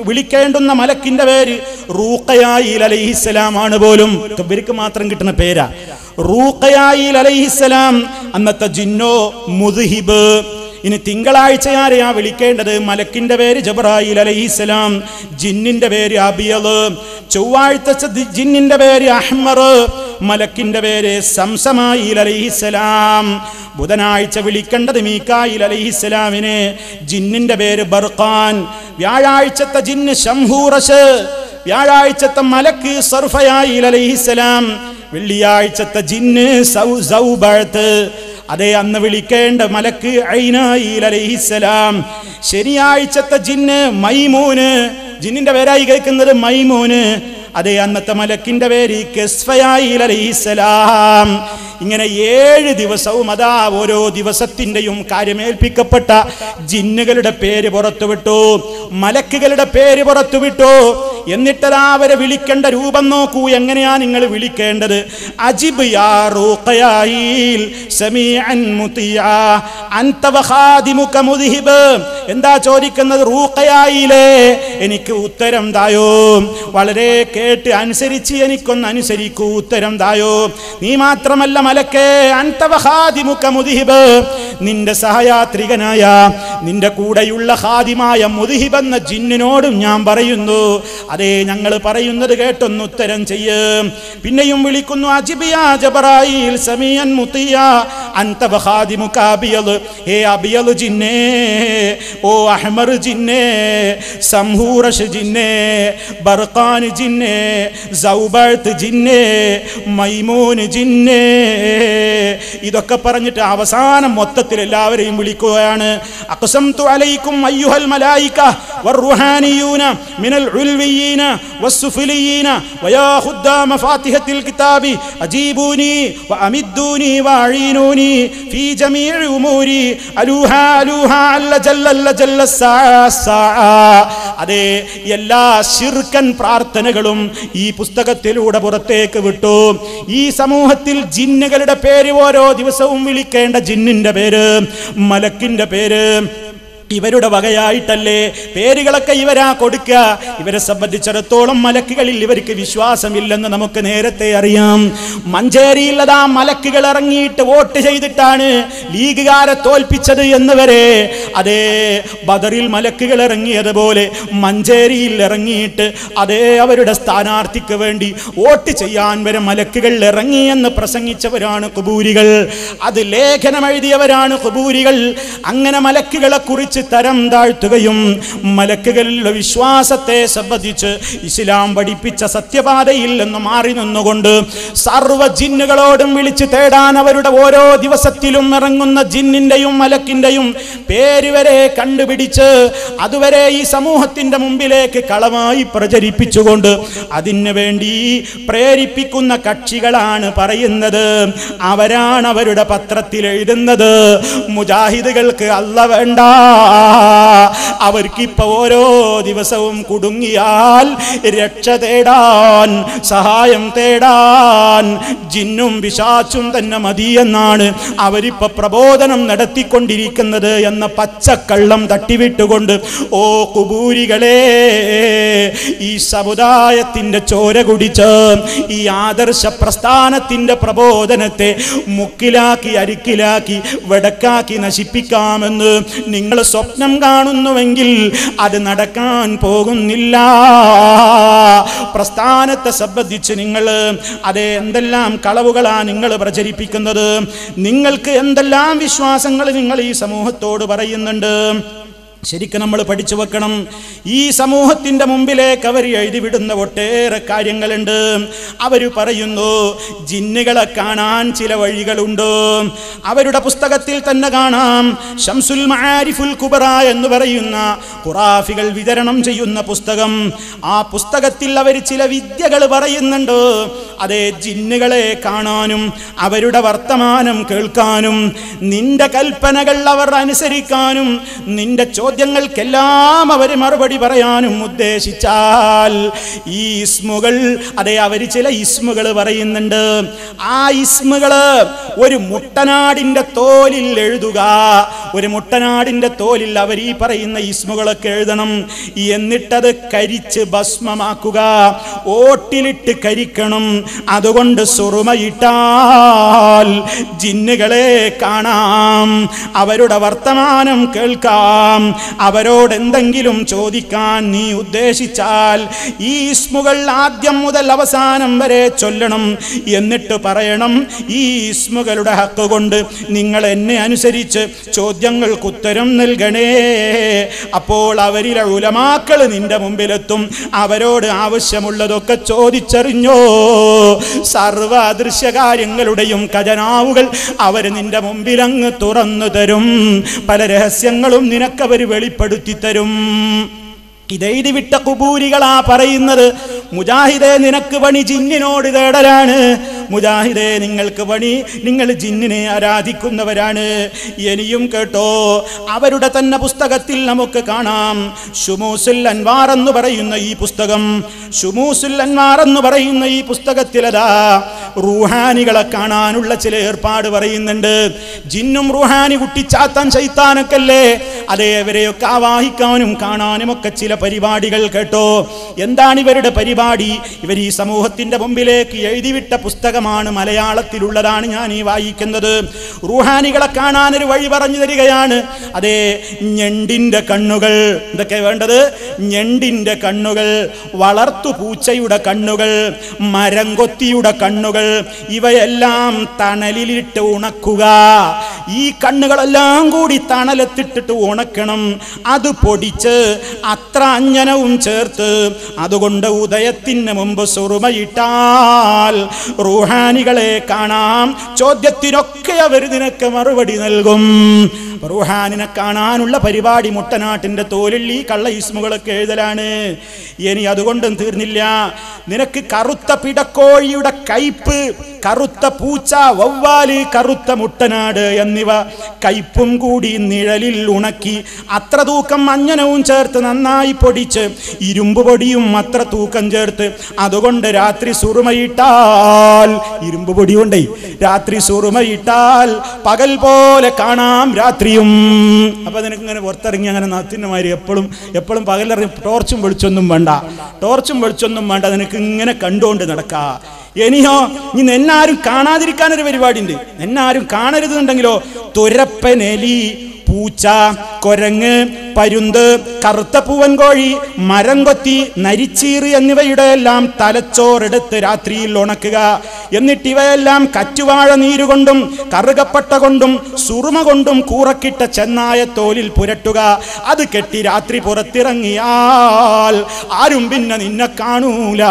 Speaker 1: വിളിക്കേണ്ടുന്ന മലക്കിന്റെ പേര് റൂഖയായിൽ അലൈഹിസ്സലാമാണ്. പോലും ഇവർക്ക് മാത്രം കിട്ടുന്ന പേരാ റൂഖയായിൽ അലൈഹിസ്സലാം. അന്നത്തെ ജിന്നോ മുദ്ഹിബ്. ഇനി തിങ്കളാഴ്ച ആരെയാ വിളിക്കേണ്ടത്? മലക്കിന്റെ പേര് ജബ്രായിൽ അലൈഹിസ്സലാം, ജിന്നിന്റെ പേര് അബിയല്. ചൊവ്വാഴ്ച ജിന്നിന്റെ പേര് അഹ്മർ, മലക്കിന്റെ പേര് സംസമായിൽ അലൈഹിസ്സലാം. ബുധനാഴ്ച വിളിക്കേണ്ടത് മീകായിൽ അലൈഹിസ്സലാമിനെ, ജിന്നിന്റെ പേര് ബർഖാൻ. വ്യാഴാഴ്ചത്തെ ജിന്ന് ശംഹൂറസ്, വ്യാഴാഴ്ചത്തെ മലക്ക് സർഫയായിൽ അലൈഹിസ്സലാം. വെള്ളിയാഴ്ചത്തെ ജിന്ന് സൗബഅത്ത്, അതേ അന്ന് വിളിക്കേണ്ട മലക്ക് ഐനായിൽ അലൈഹിസ്സലാം. ശനിയാഴ്ചത്തെ ജിന്ന് മൈമൂന്, ജിന്നിന്റെ പേരായി കേൾക്കുന്നത് മൈമൂന്. അതേ അന്നത്തെ മലക്കിന്റെ പേര് കസ്ഫയായിൽ അലൈഹിസ്സലാം. ഇങ്ങനെ 7 ദിവസവും അതാ ഓരോ ദിവസത്തിന്റെയും കാര്യമേൽപ്പിക്കപ്പെട്ട ജിന്നുകളുടെ പേര് പുറത്തുവിട്ടു, മലക്കുകളുടെ പേര് പുറത്തുവിട്ടു. എന്നിട്ടതാ അവരെ വിളിക്കേണ്ട രൂപം നോക്കൂ, എങ്ങനെയാ നിങ്ങൾ വിളിക്കേണ്ടത്? അജിബ് യാ റൂഖയായിൽ സമീഅൻ മുതിആ അൻത വഖാദിമുക മുദ്ഹിബ്. എന്താ ചോദിക്കുന്നത്? റൂഖയായിലേ, എനിക്ക് ഉത്തരം തായോ, വളരെ കേട്ട് അനുസരിച്ച് എനിക്കൊന്ന് അനുസരിക്കൂ, ഉത്തരം തായോ. നീ മാത്രമല്ല മലക്കേ, അൻത വഖാദിമുക മുദ്ഹിബ്, നിന്റെ സഹയാത്രികനായ നിന്റെ കൂടെയുള്ള ഖാദിമായ മുദ്ഹിബ് എന്ന ജിന്നിനോടും ഞാൻ പറയുന്നു, അതേ ഞങ്ങൾ പറയുന്നത് കേട്ടൊന്ന് ഉത്തരം ചെയ്യ്. പിന്നെയും വിളിക്കുന്നു, അജിബിയാ ജബ്രായിൽ സമീഅൻ മുതിആ അൻത വഖാദിമുക അബിയൽ. ഹേ അബിയൽ ജിന്നേ, ഓ അഹ്മർ ജിന്നേ, സംഹൂറഷ് ജിന്നേ, ബർഖാൻ ജിന്നേ, സൗബഅത്ത് ജിന്നേ, മൈമൂൻ ജിന്നേ. ഇതൊക്കെ പറഞ്ഞിട്ട് അവസാനം മൊത്തത്തിൽ എല്ലാവരെയും വിളിക്കുകയാണ്. അഖ്സംതു അലൈക്കും അയ്യുഹൽ മലായിക വറുഹാനിയൂന മിനൽ ഉൽവിയീന വസ്സുഫലിയീന വയാ ഖുദ്ദാമ ഫാത്തിഹത്തിൽ കിതാബി അജീബൂനി വഅമിദ്ദൂനി വഅഈനൂനി ഫീ ജമീഇ ഉമൂരി അലൂഹാ അലൂഹാ അല്ല ജല്ല സാ. അതേ, എല്ലാ ശിർക്കൻ പ്രാർത്ഥനകളും ഈ പുസ്തകത്തിലൂടെ പുറത്തേക്ക് വിട്ടു. ഈ സമൂഹത്തിൽ ജിന്നുകളുടെ പേര്, ഓരോ ദിവസവും വിളിക്കേണ്ട ജിന്നിന്റെ പേര്, മലക്കിന്റെ പേര് ഇവരുടെ വകയായിട്ടല്ലേ പേരുകളൊക്കെ ഇവരാ കൊടുക്കുക. ഇവരെ സംബന്ധിച്ചിടത്തോളം മലക്കുകളിൽ ഇവർക്ക് വിശ്വാസമില്ലെന്ന് നമുക്ക് നേരത്തെ അറിയാം. മഞ്ചേരിയിലതാ മലക്കുകൾ ഇറങ്ങിയിട്ട് വോട്ട് ചെയ്തിട്ടാണ് ലീഗുകാരെ തോൽപ്പിച്ചത് എന്ന് വരെ. അതേ, ബദറിൽ മലക്കുകൾ ഇറങ്ങിയതുപോലെ മഞ്ചേരിയിൽ ഇറങ്ങിയിട്ട് അതേ അവരുടെ സ്ഥാനാർത്ഥിക്ക് വേണ്ടി വോട്ട് ചെയ്യാൻ വരെ മലക്കുകൾ ഇറങ്ങിയെന്ന് പ്രസംഗിച്ചവരാണ് ഖുബൂരികൾ. അത് ലേഖനം എഴുതിയവരാണ് ഖുബൂരികൾ. അങ്ങനെ മലക്കുകളെ കുറിച്ച് കുറിച്ച് തരം താഴ്ത്തുകയും മലക്കുകളിലുള്ള വിശ്വാസത്തെ സംബന്ധിച്ച് ഇസ്ലാം പഠിപ്പിച്ച സത്യപാതയിൽ നിന്ന് മാറി നിന്നുകൊണ്ട് സർവ്വ ജിന്നുകളോടും വിളിച്ചു തേടാൻ അവരുടെ ഓരോ ദിവസത്തിലും ഇറങ്ങുന്ന ജിന്നിന്റെയും മലക്കിന്റെയും പേര് വരെ കണ്ടുപിടിച്ച് അതുവരെ ഈ സമൂഹത്തിന്റെ മുമ്പിലേക്ക് കളമായി പ്രചരിപ്പിച്ചുകൊണ്ട് അതിനു വേണ്ടി പ്രേരിപ്പിക്കുന്ന കക്ഷികളാണ് പറയുന്നത്. അവരാണ് അവരുടെ പത്രത്തിൽ എഴുതുന്നത്, മുജാഹിദുകൾക്ക് അല്ല വേണ്ട, അവർക്കിപ്പോ ഓരോ ദിവസവും കുടുങ്ങിയാൽ രക്ഷ തേടാൻ, സഹായം തേടാൻ ജിന്നും പിശാചും തന്നെ മതിയെന്നാണ് അവരിപ്പോ പ്രബോധനം നടത്തിക്കൊണ്ടിരിക്കുന്നത് എന്ന പച്ചക്കള്ളം തട്ടിവിട്ടുകൊണ്ട്, ഓ കുബൂരികളെ, ഈ സമുദായത്തിന്റെ ചോര കുടിച്ച് ഈ ആദർശ പ്രസ്ഥാനത്തിന്റെ പ്രബോധനത്തെ മുക്കിലാക്കി അരിക്കിലാക്കി വടക്കാക്കി നശിപ്പിക്കാമെന്ന് നിങ്ങൾ സ്വപ്നം കാണുന്നുവെങ്കിൽ അത് നടക്കാൻ പോകുന്നില്ല. പ്രസ്ഥാനത്തെ സംബന്ധിച്ച് നിങ്ങൾ അതേ എന്തെല്ലാം കളവുകളാണ് നിങ്ങൾ പ്രചരിപ്പിക്കുന്നത്, നിങ്ങൾക്ക് എന്തെല്ലാം വിശ്വാസങ്ങൾ നിങ്ങൾ ഈ സമൂഹത്തോട് പറയുന്നുണ്ട്. ശരിക്കും നമ്മൾ പഠിച്ചു വെക്കണം. ഈ സമൂഹത്തിന്റെ മുമ്പിലേക്ക് അവർ എഴുതിവിടുന്ന ഒട്ടേറെ കാര്യങ്ങളുണ്ട്. അവർ പറയുന്നു ജിന്നുകളെ കാണാൻ ചില വഴികളുണ്ട്. അവരുടെ പുസ്തകത്തിൽ തന്നെ കാണാം, ശംസുൽ മആരിഫുൽ കുബറ എന്ന് പറയുന്ന ഖുറാഫികൾ വിതരണം ചെയ്യുന്ന പുസ്തകം. ആ പുസ്തകത്തിൽ അവർ ചില വിദ്യകൾ പറയുന്നുണ്ട്. അതേ, ജിന്നുകളെ കാണാനും അവരുടെ വർത്തമാനം കേൾക്കാനും നിന്റെ കൽപ്പനകൾ അവർ അനുസരിക്കാനും നിന്റെ ചോദ്യങ്ങൾക്കെല്ലാം അവർ മറുപടി പറയാനും ഉദ്ദേശിച്ചാൽ ഈ ഇസ്മുകൾ, അതെ, അവർ ചില ഇസ്മുകൾ പറയുന്നുണ്ട്. ആ ഇസ്മുകള് ഒരു മുട്ടനാടിന്റെ തോലിൽ എഴുതുക. ഒരു മുട്ടനാടിന്റെ തോലിൽ അവർ ഈ പറയുന്ന ഇസ്മുകളൊക്കെ എഴുതണം. എന്നിട്ടത് കരിച്ച് ഭസ്മമാക്കുക, ഓട്ടിലിട്ട് കരിക്കണം. അതുകൊണ്ട് സുറുമയിട്ടാൽ ജിന്നുകളെ കാണാം, അവരുടെ വർത്തമാനം കേൾക്കാം, അവരോട് എന്തെങ്കിലും ചോദിക്കാൻ നീ ഉദ്ദേശിച്ചാൽ ഈ ഇസ്മുകൾ ആദ്യം മുതൽ അവസാനം വരെ ചൊല്ലണം. എന്നിട്ട് പറയണം, ഈ ഇസ്മുകളുടെ ഹക്ക് കൊണ്ട് നിങ്ങൾ എന്നെ അനുസരിച്ച് ചോദ്യങ്ങൾക്ക് ഉത്തരം നൽകണേ. അപ്പോൾ അവരിലെ ഉലമാക്കൾ നിന്റെ മുമ്പിലെത്തും, അവരോട് ആവശ്യമുള്ളതൊക്കെ ചോദിച്ചറിഞ്ഞോ. സർവ അദൃശ്യ കാര്യങ്ങളുടെയും ഖജനാവുകൾ അവർ നിന്റെ മുമ്പിൽ അങ്ങ് തുറന്നു തരും. പല രഹസ്യങ്ങളും നിനക്കവർ വെളിപ്പെടുത്തി തരും. ഇതെഴുതി വിട്ട കുബൂരികളാ പറയുന്നത്, മുജാഹിദേ നിനക്ക് പണി ജിന്നിനോട് തേടലാണ്, മുജാഹിദേ നിങ്ങൾക്ക് പണി നിങ്ങൾ ജിന്നിനെ ആരാധിക്കുന്നവരാണ്. ഇനിയും കേട്ടോ, അവരുടെ തന്നെ പുസ്തകത്തിൽ നമുക്ക് കാണാം, ശുമൂസുൽ അൻവാർ എന്ന് പറയുന്ന ഈ പുസ്തകം, ശുമൂസുൽ അൻവാർ എന്ന് പറയുന്ന ഈ പുസ്തകത്തിലതാ റൂഹാനികളെ കാണാനുള്ള ചില ഏർപ്പാട് പറയുന്നുണ്ട്. ജിന്നും റൂഹാനി കുട്ടിച്ചാത്താൻ ശൈത്താനൊക്കെല്ലേ, അതേവരെയൊക്കെ ആവാഹിക്കാനും കാണാനും ഒക്കെ ചില പരിപാടികൾ കേട്ടോ. എന്താണ് ഇവരുടെ പരിപാടി? ഇവർ ഈ സമൂഹത്തിന്റെ മുമ്പിലേക്ക് എഴുതിവിട്ട പുസ്തകമാണ്, മലയാളത്തിലുള്ളതാണ് ഞാൻ ഈ വായിക്കുന്നത്. റൂഹാനികളെ കാണാനൊരു വഴി പറഞ്ഞു തരികയാണ്. അതേ, ഞണ്ടിന്റെ കണ്ണുകൾ, എന്തൊക്കെ വേണ്ടത്? ഞണ്ടിന്റെ കണ്ണുകൾ, വളർത്തു പൂച്ചയുടെ കണ്ണുകൾ, മരംകൊത്തിയുടെ കണ്ണുകൾ, ഇവയെല്ലാം തണലിലിട്ട് ഉണക്കുക. ഈ കണ്ണുകളെല്ലാം കൂടി തണലത്തിട്ടിട്ട് ഉണക്കണം. അത് പൊടിച്ച് അത്ര അഞ്ജനവും ചേർത്ത് അതുകൊണ്ട് ഉദയത്തിന് മുമ്പ് സുറുമയിട്ടാൽ റൂഹാനികളെ കാണാം. ചോദ്യത്തിനൊക്കെ അവർ നിനക്ക് മറുപടി നൽകും. റൂഹാനിനെ കാണാനുള്ള പരിപാടി മുട്ടനാട്ടിന്റെ തോലിൽ ഈ കള്ള ഇസ്മുകളൊക്കെ എഴുതലാണ്. ഇനി അതുകൊണ്ടും തീർന്നില്ല. നിനക്ക് കറുത്ത പിടക്കോഴിയുടെ കയ്പ്, കറുത്ത പൂച്ച, വവ്വാല്, കറുത്ത മുട്ടനാട് എന്നിവ കയ്പും കൂടി നിഴലിൽ ഉണക്കി അത്ര തൂക്കം അഞ്ജനവും ചേർത്ത് നന്നായി പൊടിച്ച് ഇരുമ്പ് പൊടിയും അത്ര തൂക്കം ചേർത്ത് അതുകൊണ്ട് രാത്രി സുറുമയിട്ടാൽ, ഇരുമ്പ് പൊടി കൊണ്ടേ രാത്രി സുറുമയിട്ടാൽ പകൽ പോലെ കാണാം രാത്രിയും. അപ്പൊ നിനക്ക് ഇങ്ങനെ പുറത്തിറങ്ങി അങ്ങനെ നാത്തിന്മാര് എപ്പോഴും പകലിറങ്ങി ടോർച്ചും വെളിച്ചൊന്നും വേണ്ട, ടോർച്ചും വെളിച്ചൊന്നും വേണ്ട, നിനക്ക് ഇങ്ങനെ കണ്ടുകൊണ്ട് നടക്കാ. ഇനിയോ ഇനി എന്നാരും കാണാതിരിക്കാനൊരു പരിപാടി ഉണ്ട്. എന്നാരും കാണരുതുണ്ടെങ്കിലോ തുരപ്പനെലി, പൂച്ച, കൊരങ്ങ്, പരുന്ത്, കറുത്ത പൂവൻകോഴി, മരം കൊത്തി, നരിച്ചീറ് എന്നിവയുടെ എല്ലാം തലച്ചോറെടുത്ത് രാത്രിയിൽ ഉണക്കുക. എന്നിട്ട് ഇവയെല്ലാം കറ്റുവാഴ നീരുകൊണ്ടും കറുകപ്പട്ട കൊണ്ടും സുറുമ കൊണ്ടും കൂറക്കിട്ട ചെന്നായ തോലിൽ പുരട്ടുക. അത് കെട്ടി രാത്രി പുറത്തിറങ്ങിയാൽ ആരും പിന്നെ നിന്നെ കാണൂല.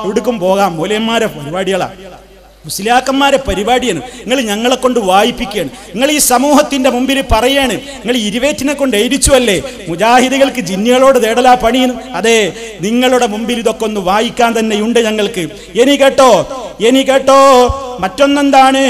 Speaker 1: എവിടേക്കും പോകാം. മൂലയന്മാരെ പരിപാടികളാ, മുസ്ലിയാക്കന്മാരെ പരിപാടിയാണ്. നിങ്ങൾ ഞങ്ങളെ കൊണ്ട് വായിപ്പിക്കുകയാണ്. നിങ്ങൾ ഈ സമൂഹത്തിന്റെ മുമ്പിൽ പറയാണ്, നിങ്ങൾ ഇരുവേറ്റിനെ കൊണ്ട് എഴുതിച്ചു അല്ലേ മുജാഹിദുകൾക്ക് ജിന്നുകളോട് തേടലാ പണിയെന്ന്. അതെ, നിങ്ങളുടെ മുമ്പിൽ ഇതൊക്കെ ഒന്ന് വായിക്കാൻ തന്നെയുണ്ട് ഞങ്ങൾക്ക്. ഇനി കേട്ടോ മറ്റൊന്നെന്താണ്?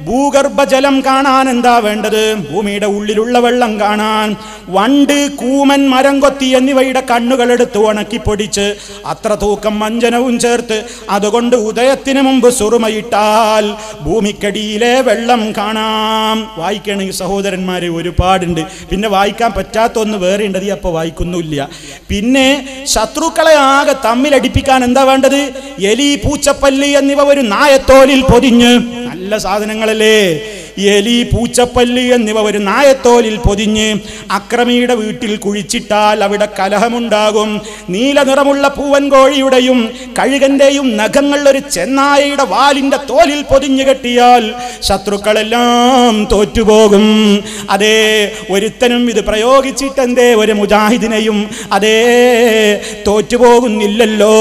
Speaker 1: ഭൂഗർഭജലം കാണാൻ എന്താ വേണ്ടത്? ഭൂമിയുടെ ഉള്ളിലുള്ള വെള്ളം കാണാൻ വണ്ട്, കൂമൻ, മരം കൊത്തി എന്നിവയുടെ കണ്ണുകളെടുത്ത് ഉണക്കി പൊടിച്ച് അത്ര തൂക്കം മഞ്ജനവും ചേർത്ത് അതുകൊണ്ട് ഉദയത്തിന് മുമ്പ് സുറുമയിട്ടാൽ ഭൂമിക്കടിയിലെ വെള്ളം കാണാം. വായിക്കണമെങ്കിൽ സഹോദരന്മാരെ ഒരുപാടുണ്ട്. പിന്നെ വായിക്കാൻ പറ്റാത്ത ഒന്ന് വേറെ ഉണ്ടത്, അപ്പോൾ വായിക്കുന്നില്ല. പിന്നെ ശത്രുക്കളെ ആകെ തമ്മിലടിപ്പിക്കാൻ എന്താ വേണ്ടത്? എലി, പൂച്ചപ്പല്ലി എന്നിവ ഒരു നായത്തോലിൽ പൊതിഞ്ഞ്, നല്ല സാധനങ്ങളല്ലേ, എലി, പൂച്ചപ്പല്ലി എന്നിവ ഒരു നായത്തോലിൽ പൊതിഞ്ഞ് അക്രമിയുടെ വീട്ടിൽ കുഴിച്ചിട്ടാൽ അവിടെ കലഹമുണ്ടാകും. നീല നിറമുള്ള പൂവൻ കോഴിയുടെയും കഴുകന്റെയും നഖങ്ങൾ ഒരു ചെന്നായയുടെ വാലിന്റെ തോലിൽ പൊതിഞ്ഞു കെട്ടിയാൽ ശത്രുക്കളെല്ലാം തോറ്റുപോകും. അതേ, ഒരുത്തനും ഇത് പ്രയോഗിച്ചിട്ടെന്തേ ഒരു മുജാഹിദിനെയും അതേ തോറ്റുപോകുന്നില്ലല്ലോ,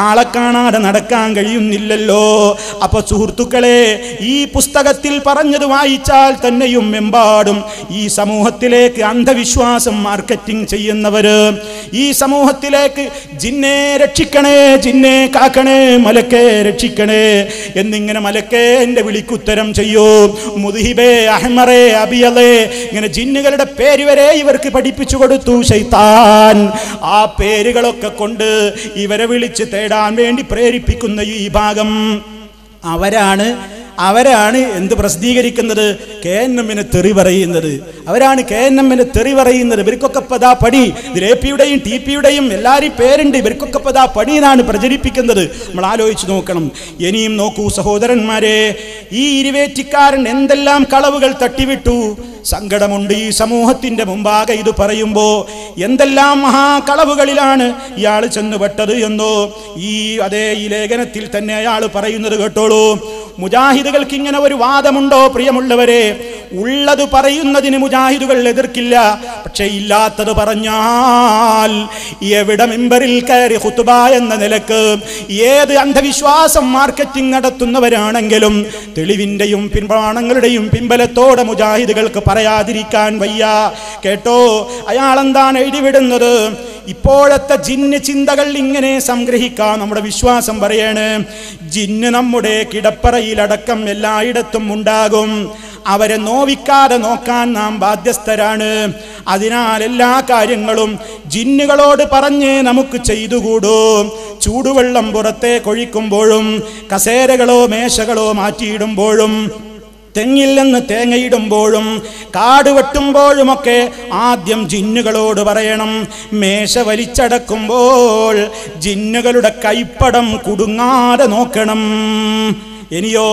Speaker 1: ആളെ കാണാതെ നടക്കാൻ കഴിയുന്നില്ലല്ലോ. അപ്പൊ സുഹൃത്തുക്കളെ, ഈ പുസ്തകത്തിൽ പറഞ്ഞത് വായിച്ചാൽ തന്നെയും എമ്പാടും ഈ സമൂഹത്തിലേക്ക് അന്ധവിശ്വാസം മാർക്കറ്റിംഗ് ചെയ്യുന്നവര്, ഈ സമൂഹത്തിലേക്ക് ജിന്നെ രക്ഷിക്കണേ, ജിന്നെ കാക്കണേ, മലക്കേ രക്ഷിക്കണേ എന്നിങ്ങനെ മലക്കേ എന്റെ വിളിക്കുത്തരം ചെയ്യൂ. മുദ്ഹിബേ, അഹ്മറേ, അബിയലേ, ഇങ്ങനെ ജിന്നുകളുടെ പേര് വരെ ഇവർക്ക് പഠിപ്പിച്ചു കൊടുത്തു ശൈത്താൻ. ആ പേരുകളൊക്കെ കൊണ്ട് ഇവരെ വിളിച്ച് തേടാൻ വേണ്ടി പ്രേരിപ്പിക്കുന്ന ഈ ഭാഗം അവരാണ് എന്ത് പ്രസിദ്ധീകരിക്കുന്നത്? KNM-നെ തെറി പറയുന്നത്. അവരാണ് KNM-നെ തെറി പറയുന്നത്. ഇവർക്കൊക്കെ പതാ പടി, ഇതിൽ AP-യുടെയും TP-യുടെയും എല്ലാവരും പേരുണ്ട്. ഇവർക്കൊക്കെ പതാ പടി എന്നാണ് പ്രചരിപ്പിക്കുന്നത്. നമ്മൾ ആലോചിച്ച് നോക്കണം. ഇനിയും നോക്കൂ സഹോദരന്മാരെ, ഈ ഇരുവേറ്റിക്കാരൻ എന്തെല്ലാം കളവുകൾ തട്ടിവിട്ടു. സങ്കടമുണ്ട് ഈ സമൂഹത്തിന്റെ മുമ്പാകെ ഇത് പറയുമ്പോ. എന്തെല്ലാം മഹാകളവുകളിലാണ് ഇയാൾ ചെന്നുപെട്ടത് എന്നോ ഈ ലേഖനത്തിൽ തന്നെ അയാൾ പറയുന്നത് കേട്ടോളൂ. മുജാഹിദുകൾക്ക് ഇങ്ങനെ ഒരു വാദമുണ്ടോ പ്രിയമുള്ളവരെ? ഉള്ളത് പറയുന്നതിന് മുജാഹിദുകൾ എതിർക്കില്ല. പക്ഷെ ഇല്ലാത്തത് പറഞ്ഞാൽ എവിടെ മിമ്പറിൽ കയറി ഖുതുബ എന്ന നിലക്ക് ഏത് അന്ധവിശ്വാസം മാർക്കറ്റിംഗ് നടത്തുന്നവരാണെങ്കിലും തെളിവിന്റെയും പ്രമാണങ്ങളുടെയും പിൻബലത്തോടെ മുജാഹിദുകൾക്ക് പറയാതിരിക്കാൻ വയ്യ. കേട്ടോ, അയാളെന്താണ് എഴുതിവിടുന്നത്? ഇപ്പോഴത്തെ ജിന്ന് ചിന്തകൾ ഇങ്ങനെ സംഗ്രഹിക്കാം. നമ്മുടെ വിശ്വാസം പറയാണ്, ജിന്ന് നമ്മുടെ കിടപ്പറയിലടക്കം എല്ലായിടത്തും ഉണ്ടാകും. അവരെ നോവിക്കാതെ നോക്കാൻ നാം ബാധ്യസ്ഥരാണ്. അതിനാൽ എല്ലാ കാര്യങ്ങളും ജിന്നുകളോട് പറഞ്ഞ് നമുക്ക് ചെയ്തുകൂടൂ. ചൂടുവെള്ളം പുറത്തേക്കൊഴിക്കുമ്പോഴും കസേരകളോ മേശകളോ മാറ്റിയിടുമ്പോഴും തെങ്ങിൽ നിന്ന് തേങ്ങയിടുമ്പോഴും കാട് വെട്ടുമ്പോഴുമൊക്കെ ആദ്യം ജിന്നുകളോട് പറയണം. മേശ വലിച്ചടക്കുമ്പോൾ ജിന്നുകളുടെ കൈപ്പടം കുടുങ്ങാതെ നോക്കണം. ഇനിയോ,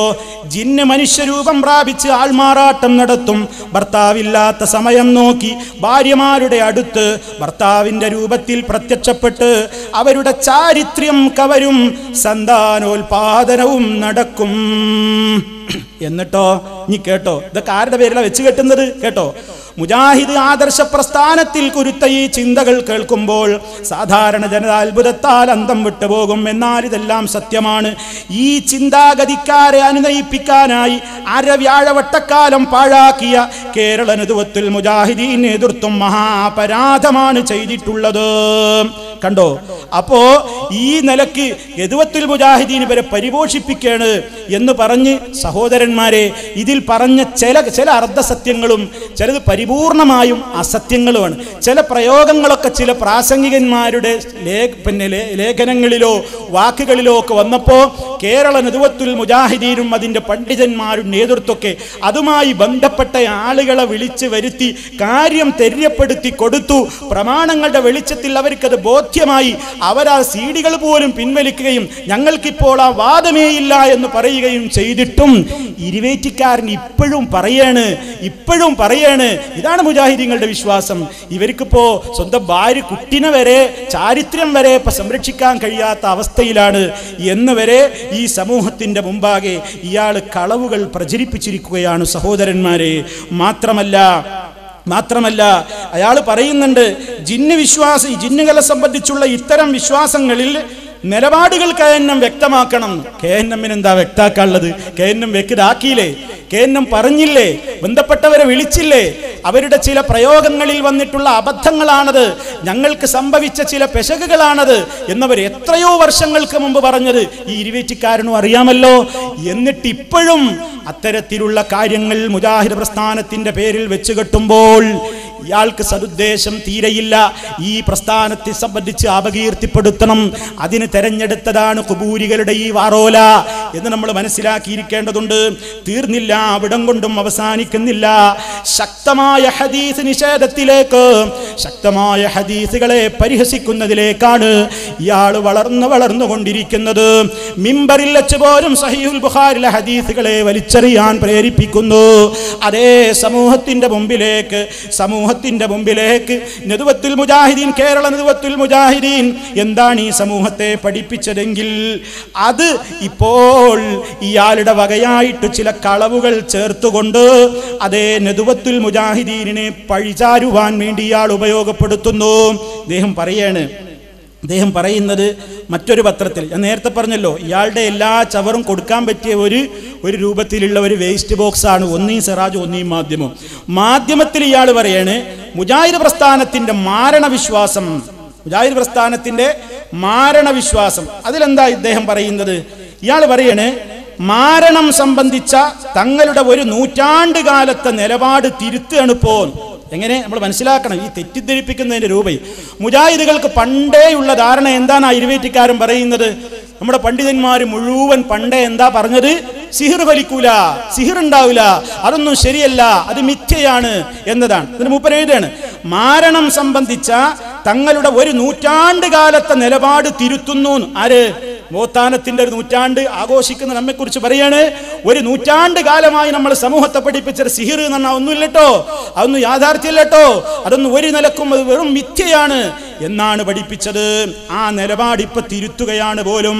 Speaker 1: ജിന്ന് മനുഷ്യരൂപം പ്രാപിച്ച് ആൾമാറാട്ടം നടത്തും. ഭർത്താവില്ലാത്ത സമയം നോക്കി ഭാര്യമാരുടെ അടുത്ത് ഭർത്താവിൻ്റെ രൂപത്തിൽ പ്രത്യക്ഷപ്പെട്ട് അവരുടെ ചാരിത്രം കവരും, സന്താനോൽപാദനവും നടക്കും. എന്നിട്ടോ, നീ കേട്ടോ, ഇതൊക്കെ ആരുടെ പേരിലാണ് വെച്ച് കെട്ടുന്നത്? കേട്ടോ, മുജാഹിദ് ആദർശ പ്രസ്ഥാനത്തിൽ കുരുത്ത ഈ ചിന്തകൾ കേൾക്കുമ്പോൾ സാധാരണ ജനത അത്ഭുതത്താൽ അന്തം വിട്ടുപോകും. എന്നാൽ ഇതെല്ലാം സത്യമാണ്. ഈ ചിന്താഗതിക്കാരെ അനുനയിപ്പിക്കാനായി അരവ്യാഴവട്ടക്കാലം പാഴാക്കിയ കേരള നേതൃത്വത്തിൽ മുജാഹിദീൻ നേതൃത്വം മഹാപരാധമാണ് ചെയ്തിട്ടുള്ളത്. കണ്ടോ? അപ്പോ ഈ നിലക്ക് യദുവത്തുൽ മുജാഹിദീൻ ഇവരെ പരിപോഷിപ്പിക്കാണ് എന്ന് പറഞ്ഞ് സഹോദരന്മാരെ, ഇതിൽ പറഞ്ഞ ചില അർദ്ധസത്യങ്ങളും ചിലത് പരിപൂർണമായും അസത്യങ്ങളുമാണ്. ചില പ്രയോഗങ്ങളൊക്കെ ചില പ്രാസംഗികന്മാരുടെ ലേഖനങ്ങളിലോ വാക്കുകളിലോ ഒക്കെ വന്നപ്പോൾ കേരള നേതൃത്വത്തിൽ മുജാഹിദീനും അതിൻ്റെ പണ്ഡിതന്മാരും നേതൃത്വമൊക്കെ അതുമായി ബന്ധപ്പെട്ട ആളുകളെ വിളിച്ച് വരുത്തി കാര്യം തെര്യപ്പെടുത്തി കൊടുത്തു. പ്രമാണങ്ങളുടെ വെളിച്ചത്തിൽ അവർക്കത് ബോധ്യമായി അവരാ സീഡികൾ പോലും പിൻവലിക്കുകയും ഞങ്ങൾക്കിപ്പോൾ ആ വാദമേയില്ല എന്ന് പറയുകയും ചെയ്തിട്ടും ഇരുവേറ്റിക്കാരൻ ഇപ്പോഴും പറയാണ്. ഇതാണ് മുജാഹിദീങ്ങളുടെ വിശ്വാസം. ഇവർക്കിപ്പോ സ്വന്തം ഭാര്യ കുട്ടിനെ വരെ ചാരിത്രം വരെ ഇപ്പൊ സംരക്ഷിക്കാൻ കഴിയാത്ത അവസ്ഥയിലാണ് എന്ന് വരെ ഈ സമൂഹത്തിന്റെ മുമ്പാകെ ഇയാൾ കളവുകൾ പ്രചരിപ്പിച്ചിരിക്കുകയാണ് സഹോദരന്മാരെ. മാത്രമല്ല അയാൾ പറയുന്നുണ്ട്, ജിന്നുകളെ സംബന്ധിച്ചുള്ള ഇത്തരം വിശ്വാസങ്ങളിൽ നിലപാടുകൾ KNM വ്യക്തമാക്കണം. KNMന് എന്താ വ്യക്താക്കാനുള്ളത്? KNM വ്യക്തമാക്കിയില്ലേ? KNM പറഞ്ഞില്ലേ? ബന്ധപ്പെട്ടവരെ വിളിച്ചില്ലേ? അവരുടെ ചില പ്രയോഗങ്ങളിൽ വന്നിട്ടുള്ള അബദ്ധങ്ങളാണത്, ഞങ്ങൾക്ക് സംഭവിച്ച ചില പെശകുകളാണത് എന്നവർ എത്രയോ വർഷങ്ങൾക്ക് മുമ്പ് പറഞ്ഞത് ഈ ഇരുവേറ്റിക്കാരനും അറിയാമല്ലോ. എന്നിട്ട് ഇപ്പോഴും അത്തരത്തിലുള്ള കാര്യങ്ങൾ മുജാഹിദ് പ്രസ്ഥാനത്തിന്റെ പേരിൽ വെച്ച് കെട്ടുമ്പോൾ ഇയാൾക്ക് സദുദ്ദേശം തീരെയില്ല. ഈ പ്രസ്ഥാനത്തെ സംബന്ധിച്ച് അപകീർത്തിപ്പെടുത്തണം. അതിന് തെരഞ്ഞെടുത്തതാണ് ഖുബൂരികളുടെ ഈ വാറോല എന്ന് നമ്മൾ മനസ്സിലാക്കിയിരിക്കേണ്ടതുണ്ട്. തീർന്നില്ല, അവിടം കൊണ്ടും അവസാനിക്കുന്നില്ല. ശക്തമായ ഹദീസ് നിഷേധത്തിലേക്ക്, ശക്തമായ ഹദീസുകളെ പരിഹസിക്കുന്നതിലേക്കാണ് ഇയാൾ വളർന്നുകൊണ്ടിരിക്കുന്നത്. മിമ്പറിൽ വെച്ച് പോലും സഹീഹുൽ ബുഖാരിയിലെ ഹദീസുകളെ വലിച്ചെറിയാൻ പ്രേരിപ്പിക്കുന്നു. അതേ സമൂഹത്തിന്റെ മുമ്പിലേക്ക് നദുവത്തുൽ മുജാഹിദീൻ, കേരള നദുവത്തുൽ മുജാഹിദീൻ എന്താണ് ഈ സമൂഹത്തെ പഠിപ്പിച്ചതെങ്കിൽ അത് ഇപ്പോൾ ഇയാളുടെ വകയായിട്ട് ചില കളവുകൾ ചേർത്തുകൊണ്ട് അതേ നദുവത്തുൽ മുജാഹിദീനെ പഴിചാരുവാൻ വേണ്ടി ഇയാൾ ഉപയോഗപ്പെടുത്തുന്നു. അദ്ദേഹം പറയുന്നത് മറ്റൊരു പത്രത്തിൽ, ഞാൻ നേരത്തെ പറഞ്ഞല്ലോ ഇയാളുടെ എല്ലാ ചവറും കൊടുക്കാൻ പറ്റിയ ഒരു രൂപത്തിലുള്ള ഒരു വേസ്റ്റ് ബോക്സ് ആണ് ഒന്നീ സിറാജ് ഒന്നീ മാധ്യമത്തിൽ ഇയാൾ പറയാണ് മുജാഹിദ് പ്രസ്ഥാനത്തിന്റെ മാരണവിശ്വാസം. അതിലെന്താ ഇദ്ദേഹം പറയുന്നത്? ഇയാൾ പറയാണ് മാരണം സംബന്ധിച്ച തങ്ങളുടെ ഒരു നൂറ്റാണ്ട് കാലത്തെ നിലപാട് തിരുത്തുകയാണിപ്പോ. എങ്ങനെ നമ്മൾ മനസ്സിലാക്കണം ഈ തെറ്റിദ്ധരിപ്പിക്കുന്നതിന്റെ രൂപം? മുജാഹിദുകൾക്ക് പണ്ടേയുള്ള ധാരണ എന്താണ് ആ ഇരുവേറ്റിക്കാരൻ പറയുന്നത്? നമ്മുടെ പണ്ഡിതന്മാർ മുഴുവൻ പണ്ടേ എന്താ പറഞ്ഞത്? സിഹിർ ഫലിക്കൂല, സിഹിർ ഉണ്ടാവില്ല, അതൊന്നും ശരിയല്ല, അത് മിഥ്യയാണ് എന്നതാണ്. ഇതിന് മൂപ്പര് എഴുതാണ് മാരണം സംബന്ധിച്ച തങ്ങളുടെ ഒരു നൂറ്റാണ്ട് കാലത്തെ നിലപാട് തിരുത്തുന്നു. ആര്? മോത്താനത്തിന്റെ ഒരു നൂറ്റാണ്ട് ആഘോഷിക്കുന്ന നമ്മെ കുറിച്ച് പറയാണ്. ഒരു നൂറ്റാണ്ട് കാലമായി നമ്മൾ സമൂഹത്തെ പഠിപ്പിച്ച സിഹിർ എന്ന് പറഞ്ഞാൽ ഒന്നുമില്ലട്ടോ, അതൊന്നും യാഥാർത്ഥ്യമില്ലട്ടോ, അതൊന്നും ഒരു നിലക്കും, അത് വെറും മിഥ്യയാണ് എന്നാണ് പഠിപ്പിച്ചത്. ആ നിലപാട് ഇപ്പൊ തിരുത്തുകയാണ് പോലും.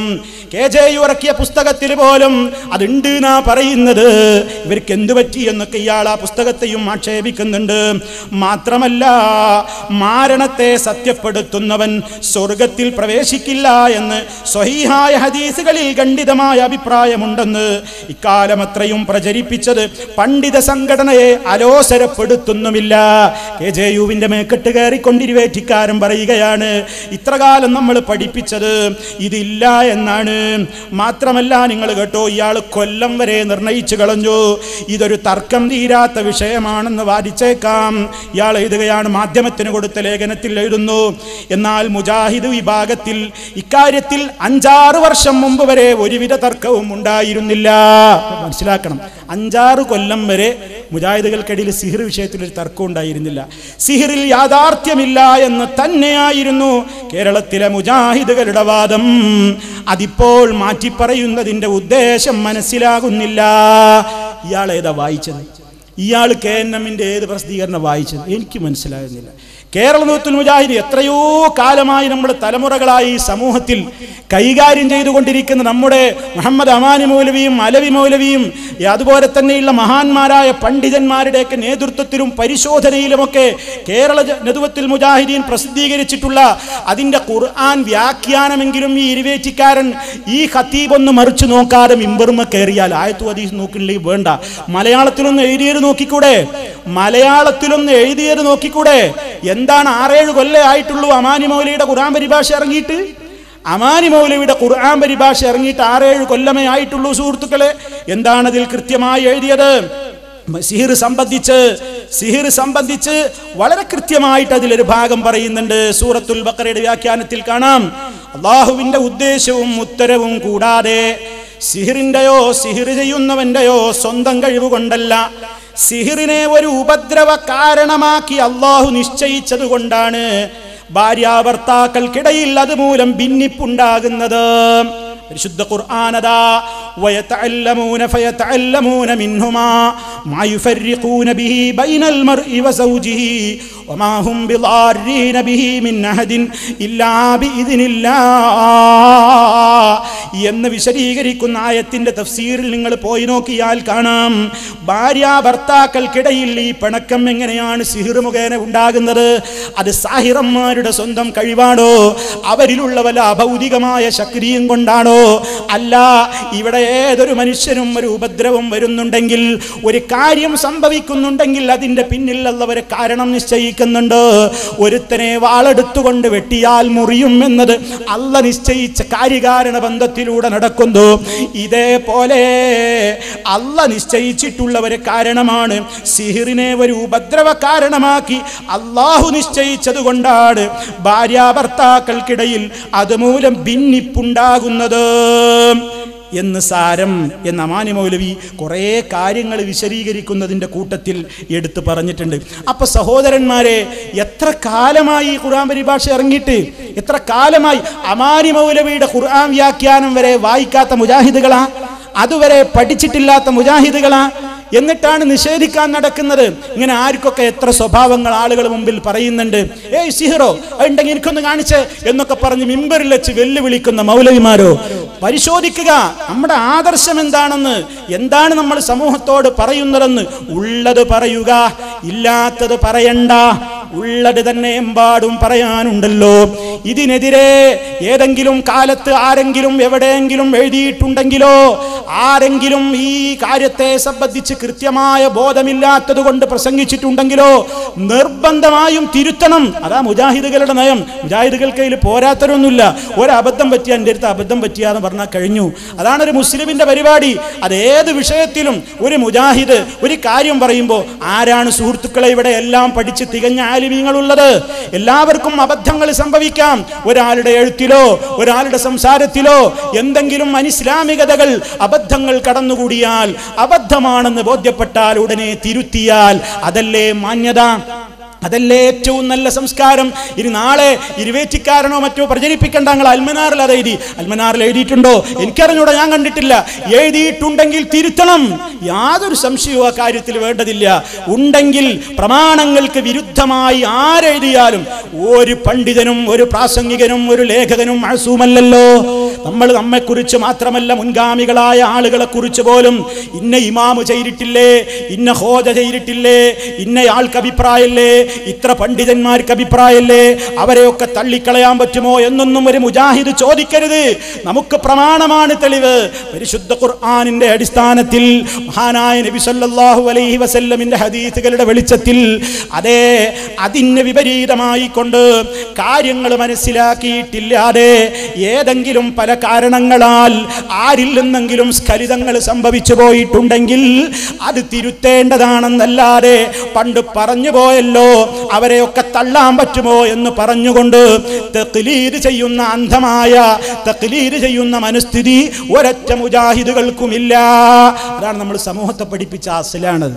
Speaker 1: KJU ഇറക്കിയ പുസ്തകത്തിൽ പോലും അതുണ്ട് എന്നാ പറയുന്നത്. ഇവർക്ക് എന്ത് പറ്റി എന്നൊക്കെ ഇയാൾ ആ പുസ്തകത്തെയും ആക്ഷേപിക്കുന്നുണ്ട്. മാത്രമല്ല മാരണത്തെ സത്യപ്പെടുത്തുന്നവൻ സ്വർഗത്തിൽ പ്രവേശിക്കില്ല എന്ന് സ്വഹീഹായ ഹദീസുകളിൽ ഖണ്ഡിതമായ അഭിപ്രായമുണ്ടെന്ന് ഇക്കാലം അത്രയും പ്രചരിപ്പിച്ചത് പണ്ഡിത സംഘടനയെ അലോസരപ്പെടുത്തുന്നുമില്ല. KJUവിന്റെ മേക്കെട്ട് കയറിക്കൊണ്ടിരുവേറ്റിക്കാരൻ പറയുകയാണ് ഇത്രകാലം നമ്മൾ പഠിപ്പിച്ചത് ഇതില്ല എന്നാണ്. മാത്രമല്ല നിങ്ങൾ കേട്ടോ, ഇയാൾ കൊല്ലം വരെ നിർണയിച്ചു കളഞ്ഞു. ഇതൊരു തർക്കം തീരാത്ത വിഷയമാണെന്ന് വാദിച്ചേക്കാം. ഇയാൾ എഴുതുകയാണ്, മാധ്യമത്തിന് കൊടുത്ത ലേഖനത്തിൽ എഴുതുന്നു, എന്നാൽ മുജാഹിദ് വിഭാഗത്തിൽ ഇക്കാര്യത്തിൽ 5-6 വർഷം മുമ്പ് വരെ ഒരുവിധ തർക്കവും ഉണ്ടായിരുന്നില്ല. മനസ്സിലാക്കണം, 5-6 കൊല്ലം വരെ മുജാഹിദുകൾക്കിടയിൽ സിഹിർ വിഷയത്തിൽ ഒരു തർക്കം ഉണ്ടായിരുന്നില്ല. സിഹിറിൽ യാഥാർത്ഥ്യമില്ല എന്ന് തന്നെയായിരുന്നു കേരളത്തിലെ മുജാഹിദുകളുടെ വാദം. അതിപ്പോൾ മാറ്റിപ്പറയുന്നതിന്റെ ഉദ്ദേശം മനസ്സിലാകുന്നില്ല. ഇയാൾ ഏതാ വായിച്ചത്? ഇയാൾ KNMന്റെ ഏത് പ്രസിദ്ധീകരണം വായിച്ചത്? എനിക്ക് മനസ്സിലാകുന്നില്ല. കേരള നദുവത്തുൽ മുജാഹിദ് എത്രയോ കാലമായി നമ്മുടെ തലമുറകളായി സമൂഹത്തിൽ കൈകാര്യം ചെയ്തുകൊണ്ടിരിക്കുന്ന നമ്മുടെ മുഹമ്മദ് അമാനി മൗലവിയും അലവി മൗലവിയും അതുപോലെ തന്നെയുള്ള മഹാന്മാരായ പണ്ഡിതന്മാരുടെയൊക്കെ നേതൃത്വത്തിലും പരിശോധനയിലുമൊക്കെ കേരള നദുവത്തുൽ മുജാഹിദീൻ പ്രസിദ്ധീകരിച്ചിട്ടുള്ള അതിൻ്റെ ഖുർആൻ വ്യാഖ്യാനമെങ്കിലും ഈ ഇരുവേറ്റിക്കാരൻ ഈ ഖത്തീബ് ഒന്ന് മറിച്ച് നോക്കാതെ മിമ്പറുമ കയറിയാൽ ആയത്തു ഹദീസ് നോക്കില്ലെങ്കിൽ വേണ്ട, മലയാളത്തിലൊന്ന് എഴുതിയത് നോക്കിക്കൂടെ. എന്താണ് 6-7 കൊല്ലം ആയിട്ടുള്ളൂ അമാനി മൗലവിയുടെ ഖുർആൻ പരിഭാഷ ഇറങ്ങിയിട്ട്? അമാനി മൗലവിയുടെ ഖുർആൻ പരിഭാഷ ഇറങ്ങിയിട്ട് 6-7 കൊല്ലമേ ആയിട്ടുള്ളൂ സുഹൃത്തുക്കളെ. എന്താണതിൽ കൃത്യമായി എഴുതിയത്? സിഹിർ സംബന്ധിച്ച് വളരെ കൃത്യമായിട്ട് അതിലൊരു ഭാഗം പറയുന്നുണ്ട്. സൂറത്തുൽ ബഖറയുടെ വ്യാഖ്യാനത്തിൽ കാണാം, അള്ളാഹുവിന്റെ ഉദ്ദേശവും ഉത്തരവും കൂടാതെ സിഹിറിന്റെയോ സിഹിർ ചെയ്യുന്നവന്റെയോ സ്വന്തം കഴിവുകൊണ്ടല്ല, സിഹിറിനെ ഒരു ഉപദ്രവ കാരണമാക്കി അള്ളാഹു നിശ്ചയിച്ചത് കൊണ്ടാണ് ഭാര്യാഭർത്താക്കൾക്കിടയിൽ അതുമൂലം ഭിന്നിപ്പുണ്ടാകുന്നത്. പരിശുദ്ധ ഖുർആനദാ വയതഅല്ലമൂന ഫയതഅല്ലമൂന മിൻഹുമാ മാ യുഫർരിഖൂന ബിഹി ബൈനൽ മർഇ വസൗജിഹി വമാ ഹും ബിളാരീന ബിഹി മിൻ അഹദിൻ ഇല്ലാ ബിഇദ്നില്ലാഹ് എന്ന് വിശദീകരിക്കുന്ന ആയത്തിന്റെ തഫ്സീറിൽ നിങ്ങൾ പോയി നോക്കിയാൽ കാണാം, ഭാര്യാഭർത്താക്കൾക്കിടയിൽ ഈ പിണക്കം എങ്ങനെയാണ് സിഹിർ മുഖേന ഉണ്ടാകുന്നത്? അത് സാഹിറന്മാരുടെ സ്വന്തം കഴിവാണോ? അവരിലുള്ള വല്ല അഭൗതികമായ ശക്തിയും കൊണ്ടാണോ? അല്ല. ഇവിടെ ഏതൊരു മനുഷ്യനും ഒരു ഉപദ്രവം വരുന്നുണ്ടെങ്കിൽ, ഒരു കാര്യം സംഭവിക്കുന്നുണ്ടെങ്കിൽ അതിന്റെ പിന്നിൽ ഒരു കാരണം നിശ്ചയിക്കുന്നുണ്ട്. ഒരുത്തനെ വാളെടുത്തുകൊണ്ട് വെട്ടിയാൽ മുറിയും എന്നത് അല്ല നിശ്ചയിച്ച കാര്യകാരണ ബന്ധത്തിലൂടെ നടക്കുന്നു. ഇതേപോലെ അല്ല നിശ്ചയിച്ചിട്ടുള്ള ഒരു കാരണമാണ് സിഹിറിനെ ഒരു ഉപദ്രവ കാരണമാക്കി അള്ളാഹു നിശ്ചയിച്ചത് കൊണ്ടാണ് ഭാര്യാഭർത്താക്കൾക്കിടയിൽ അതുമൂലം ഭിന്നിപ്പുണ്ടാകുന്നത് എന്ന് സാരം എന്ന് അമാനി മൗലവി കുറേ കാര്യങ്ങൾ വിശദീകരിക്കുന്നതിൻ്റെ കൂട്ടത്തിൽ എടുത്തു പറഞ്ഞിട്ടുണ്ട്. അപ്പൊ സഹോദരന്മാരെ, എത്ര കാലമായി ഖുർആൻ പരിഭാഷ ഇറങ്ങിയിട്ട്? എത്ര കാലമായി? അമാനി മൗലവിയുടെ ഖുർആൻ വ്യാഖ്യാനം വരെ വായിക്കാത്ത മുജാഹിദുകളാ? അതുവരെ പഠിച്ചിട്ടില്ലാത്ത മുജാഹിദുകളാ? എന്നിട്ടാണ് നിഷേധിക്കാൻ നടക്കുന്നത്. ഇങ്ങനെ ആർക്കൊക്കെ എത്ര സ്വഭാവങ്ങൾ ആളുകൾ മുമ്പിൽ പറയുന്നുണ്ട്. ഏയ് സിഹിറോ ഉണ്ടെങ്കിൽ എനിക്കൊന്ന് കാണിച്ചേ എന്നൊക്കെ പറഞ്ഞ് മിമ്പറിൽ വെച്ച് വെല്ലുവിളിക്കുന്ന മൗലവിമാരോ. പരിശോധിക്കുക നമ്മുടെ ആദർശം എന്താണെന്ന്, എന്താണ് നമ്മൾ സമൂഹത്തോട് പറയുന്നതെന്ന്. ഉള്ളത് പറയുക, ഇല്ലാത്തത് പറയണ്ട. ഉള്ളത് തന്നെ എമ്പാടും പറയാനുണ്ടല്ലോ. ഇതിനെതിരെ ഏതെങ്കിലും കാലത്ത് ആരെങ്കിലും എവിടെയെങ്കിലും എഴുതിയിട്ടുണ്ടെങ്കിലോ, ആരെങ്കിലും ഈ കാര്യത്തെ സംബന്ധിച്ച് കൃത്യമായ ബോധമില്ലാത്തത് കൊണ്ട് പ്രസംഗിച്ചിട്ടുണ്ടെങ്കിലോ നിർബന്ധമായും തിരുത്തണം. അതാ മുജാഹിദുകളുടെ നയം. മുജാഹിദുകൾക്ക് ഇതിൽ പോരാത്തരൊന്നുമില്ല. ഒരബദ്ധം പറ്റിയ എൻ്റെ അടുത്ത് അബദ്ധം പറ്റിയാന്ന് പറഞ്ഞാൽ കഴിഞ്ഞു. അതാണ് ഒരു മുസ്ലിമിന്റെ പരിപാടി. അതേത് വിഷയത്തിലും ഒരു മുജാഹിദ് ഒരു കാര്യം പറയുമ്പോൾ ആരാണ് സുഹൃത്തുക്കളെ ഇവിടെ എല്ലാം പഠിച്ച് തികഞ്ഞ ആലിമീങ്ങളുള്ളത്? എല്ലാവർക്കും അബദ്ധങ്ങൾ സംഭവിക്കാം. ഒരാളുടെ എഴുത്തിലോ ഒരാളുടെ സംസാരത്തിലോ എന്തെങ്കിലും അനിസ്ലാമികതകൾ അബദ്ധങ്ങൾ കടന്നുകൂടിയാൽ, അബദ്ധമാണെന്ന് ബോധ്യപ്പെട്ടാൽ ഉടനെ തിരുത്തിയാൽ അതല്ലേ മാന്യത? അതല്ലേ ഏറ്റവും നല്ല സംസ്കാരം? ഇനി നാളെ ഇരുവേറ്റിക്കാരനോ മറ്റോ പ്രചരിപ്പിക്കണ്ട. നിങ്ങൾ അൽമനാറിൽ അത് എഴുതി. അൽമനാറിൽ എഴുതിയിട്ടുണ്ടോ എനിക്കറിഞ്ഞൂടെ, ഞാൻ കണ്ടിട്ടില്ല. എഴുതിയിട്ടുണ്ടെങ്കിൽ തിരുത്തണം. യാതൊരു സംശയവും ആ കാര്യത്തിൽ വേണ്ടതില്ല. ഉണ്ടെങ്കിൽ പ്രമാണങ്ങൾക്ക് വിരുദ്ധമായി ആരെഴുതിയാലും ഒരു പണ്ഡിതനും ഒരു പ്രാസംഗികനും ഒരു ലേഖകനും മഅസൂമല്ലല്ലോ. നമ്മൾ നമ്മെക്കുറിച്ച് മാത്രമല്ല, മുൻഗാമികളായ ആളുകളെ കുറിച്ച് പോലും ഇന്ന ഇമാമ് ചെയ്തിട്ടില്ലേ, ഇന്ന ഹോജ ചെയ്തിട്ടില്ലേ, ഇന്നയാൾക്ക് അഭിപ്രായല്ലേ, ഇത്ര പണ്ഡിതന്മാർക്ക് അഭിപ്രായല്ലേ, അവരെയൊക്കെ തള്ളിക്കളയാൻ പറ്റുമോ എന്നൊന്നും ഒരു മുജാഹിദ് ചോദിക്കരുത്. നമുക്ക് പ്രമാണമാണ് തെളിവ്. പരിശുദ്ധ ഖുർആനിന്റെ അടിസ്ഥാനത്തിൽ മഹാനായ നബി സല്ലല്ലാഹു അലൈഹി വസല്ലമിന്റെ ഹദീസുകളുടെ വെളിച്ചത്തിൽ അതേ അതിന് വിപരീതമായി കൊണ്ട് കാര്യങ്ങൾ മനസ്സിലാക്കിയിട്ടില്ലാതെ ഏതെങ്കിലും പല കാരണങ്ങളാൽ ആരിൽ നിന്നെങ്കിലും സ്ഖലിതങ്ങൾ സംഭവിച്ചു പോയിട്ടുണ്ടെങ്കിൽ അത് തിരുത്തേണ്ടതാണെന്നല്ലാതെ പണ്ട് പറഞ്ഞു പോയല്ലോ അവരെയൊക്കെ തള്ളാൻ പറ്റുമോ എന്ന് പറഞ്ഞുകൊണ്ട് തഖ്ലീദ് ചെയ്യുന്ന അന്ധമായ തഖ്ലീദ് ചെയ്യുന്ന മനസ്ഥിതി ഒരൊറ്റ മുജാഹിദുകൾക്കുമില്ല. അതാണ് നമ്മൾ സമൂഹത്തെ പഠിപ്പിച്ച അസ്ലാണ്.